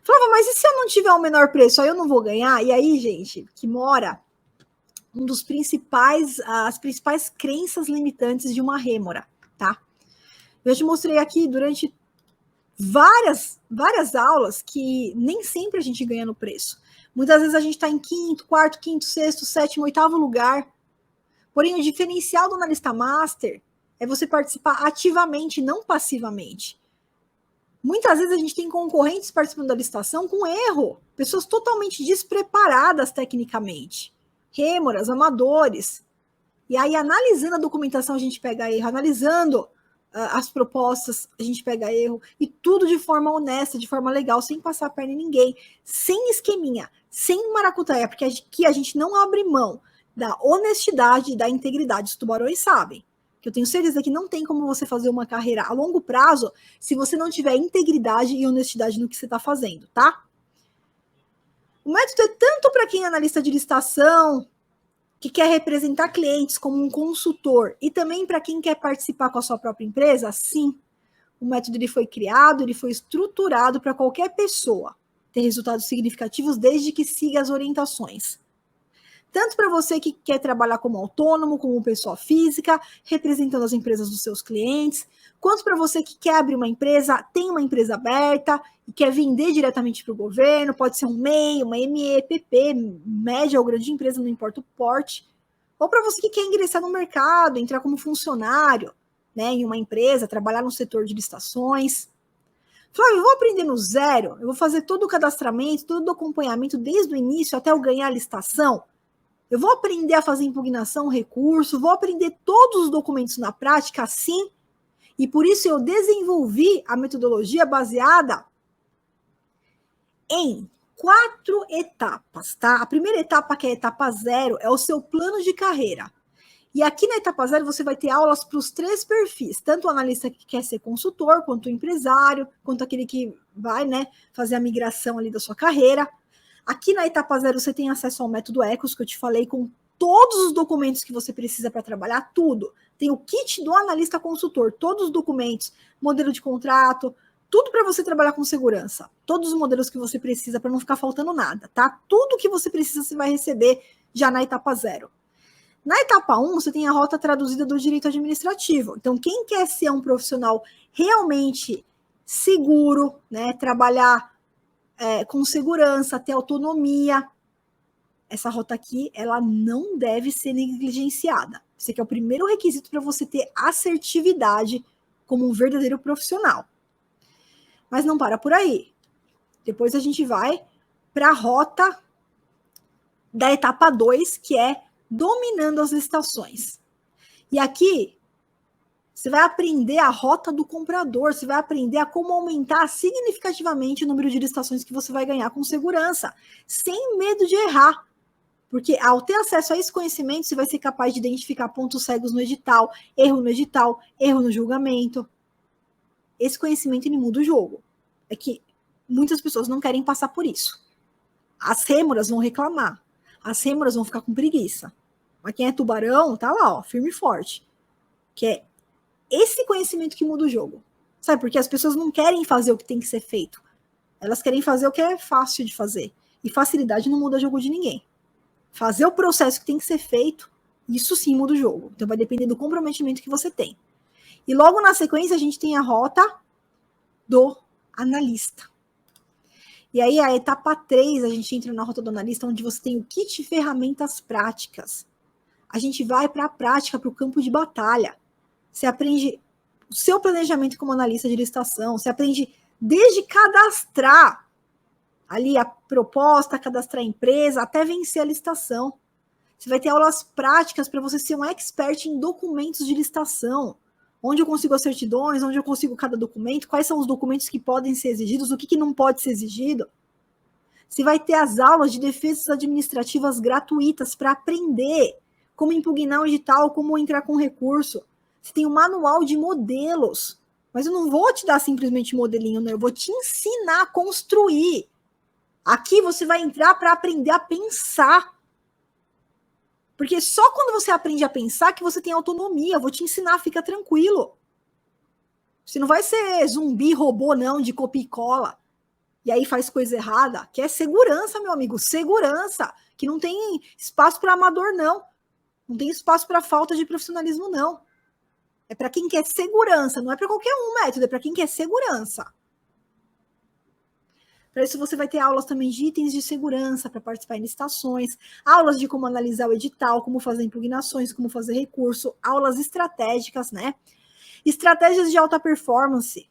Falava, mas e se eu não tiver o menor preço, aí eu não vou ganhar? E aí, gente, que mora as principais crenças limitantes de uma rêmora, tá? Eu te mostrei aqui durante várias aulas que nem sempre a gente ganha no preço. Muitas vezes a gente está em quarto, quinto, sexto, sétimo, oitavo lugar. Porém, o diferencial do Analista Master é você participar ativamente, não passivamente. Muitas vezes a gente tem concorrentes participando da licitação com erro, pessoas totalmente despreparadas tecnicamente, rêmoras, amadores. E aí, analisando a documentação, a gente pega erro, analisando as propostas, a gente pega erro, e tudo de forma honesta, de forma legal, sem passar a perna em ninguém, sem esqueminha, sem maracutaia, porque aqui a gente não abre mão da honestidade e da integridade. Os tubarões sabem. Que eu tenho certeza que não tem como você fazer uma carreira a longo prazo se você não tiver integridade e honestidade no que você está fazendo, tá? O método é tanto para quem é analista de licitação, que quer representar clientes como um consultor, e também para quem quer participar com a sua própria empresa. Sim, o método ele foi criado, ele foi estruturado para qualquer pessoa ter resultados significativos desde que siga as orientações. Tanto para você que quer trabalhar como autônomo, como pessoa física, representando as empresas dos seus clientes, quanto para você que quer abrir uma empresa, tem uma empresa aberta e quer vender diretamente para o governo, pode ser um MEI, uma ME, PP, média ou grande empresa, não importa o porte, ou para você que quer ingressar no mercado, entrar como funcionário, né, em uma empresa, trabalhar no setor de licitações. Flávio, eu vou aprender no zero, eu vou fazer todo o cadastramento, todo o acompanhamento desde o início até eu ganhar a licitação. Eu vou aprender a fazer impugnação, recurso, vou aprender todos os documentos na prática, sim, e por isso eu desenvolvi a metodologia baseada em 4 etapas, tá? A primeira etapa, que é a etapa 0, é o seu plano de carreira. E aqui na etapa 0 você vai ter aulas para os 3 perfis, tanto o analista que quer ser consultor, quanto o empresário, quanto aquele que vai, né, fazer a migração ali da sua carreira. Aqui na etapa 0 você tem acesso ao método Ecos, que eu te falei, com todos os documentos que você precisa para trabalhar, tudo. Tem o kit do analista consultor, todos os documentos, modelo de contrato, tudo para você trabalhar com segurança. Todos os modelos que você precisa para não ficar faltando nada, tá? Tudo que você precisa você vai receber já na etapa 0. Na etapa 1, você tem a rota traduzida do direito administrativo. Então, quem quer ser um profissional realmente seguro, né, trabalhar com segurança, ter autonomia, essa rota aqui, ela não deve ser negligenciada. Esse aqui é o primeiro requisito para você ter assertividade como um verdadeiro profissional. Mas não para por aí. Depois a gente vai para a rota da etapa 2, que é dominando as licitações. E aqui, você vai aprender a rota do comprador, você vai aprender a como aumentar significativamente o número de licitações que você vai ganhar com segurança, sem medo de errar. Porque ao ter acesso a esse conhecimento, você vai ser capaz de identificar pontos cegos no edital, erro no julgamento. Esse conhecimento ele muda o jogo. É que muitas pessoas não querem passar por isso. As rêmoras vão reclamar. As rêmoras vão ficar com preguiça. Mas quem é tubarão, tá lá, ó, firme e forte. Que é esse conhecimento que muda o jogo. Sabe, porque as pessoas não querem fazer o que tem que ser feito. Elas querem fazer o que é fácil de fazer. E facilidade não muda o jogo de ninguém. Fazer o processo que tem que ser feito, isso sim muda o jogo. Então vai depender do comprometimento que você tem. E logo na sequência a gente tem a rota do analista. E aí a etapa 3, a gente entra na rota do analista, onde você tem o kit ferramentas práticas. A gente vai para a prática, para o campo de batalha. Você aprende o seu planejamento como analista de licitação, você aprende desde cadastrar ali a proposta, cadastrar a empresa, até vencer a licitação. Você vai ter aulas práticas para você ser um expert em documentos de licitação. Onde eu consigo as certidões, onde eu consigo cada documento, quais são os documentos que podem ser exigidos, o que não pode ser exigido. Você vai ter as aulas de defesas administrativas gratuitas para aprender como impugnar um edital, como entrar com recurso. Você tem um manual de modelos. Mas eu não vou te dar simplesmente modelinho, não. Eu vou te ensinar a construir. Aqui você vai entrar para aprender a pensar. Porque só quando você aprende a pensar que você tem autonomia. Eu vou te ensinar, fica tranquilo. Você não vai ser zumbi, robô, não, de copia e cola. E aí faz coisa errada. Que é segurança, meu amigo. Segurança. Que não tem espaço para amador, não. Não tem espaço para falta de profissionalismo, não. É para quem quer segurança. Não é para qualquer um método. É para quem quer segurança. Para isso você vai ter aulas também de itens de segurança para participar em licitações, aulas de como analisar o edital, como fazer impugnações, como fazer recurso, aulas estratégicas, né? Estratégias de alta performance,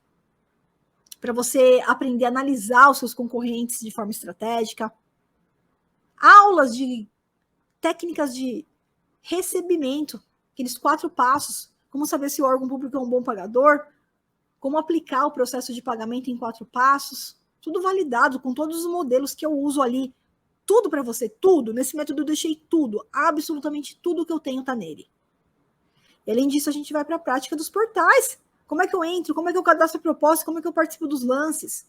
para você aprender a analisar os seus concorrentes de forma estratégica. Aulas de técnicas de recebimento, aqueles 4 passos, como saber se o órgão público é um bom pagador, como aplicar o processo de pagamento em 4 passos, tudo validado com todos os modelos que eu uso ali, tudo para você, tudo. Nesse método eu deixei tudo, absolutamente tudo que eu tenho está nele. E além disso, a gente vai para a prática dos portais. Como é que eu entro? Como é que eu cadastro a proposta? Como é que eu participo dos lances?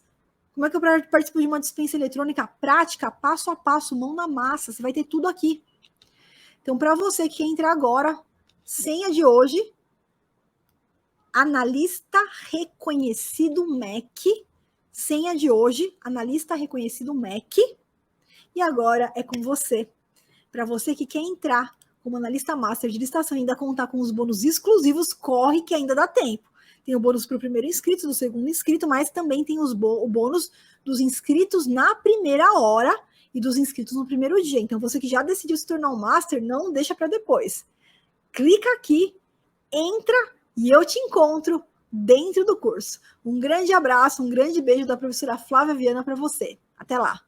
Como é que eu participo de uma dispensa eletrônica? Prática, passo a passo, mão na massa. Você vai ter tudo aqui. Então, para você que quer entrar agora, senha de hoje, analista reconhecido MEC, senha de hoje, analista reconhecido MEC. E agora é com você. Para você que quer entrar como analista master de licitação e ainda contar com os bônus exclusivos, corre que ainda dá tempo. Tem o bônus para o primeiro inscrito, do segundo inscrito, mas também tem o bônus dos inscritos na primeira hora e dos inscritos no primeiro dia. Então, você que já decidiu se tornar um master, não deixa para depois. Clica aqui, entra e eu te encontro dentro do curso. Um grande abraço, um grande beijo da professora Flávia Viana para você. Até lá!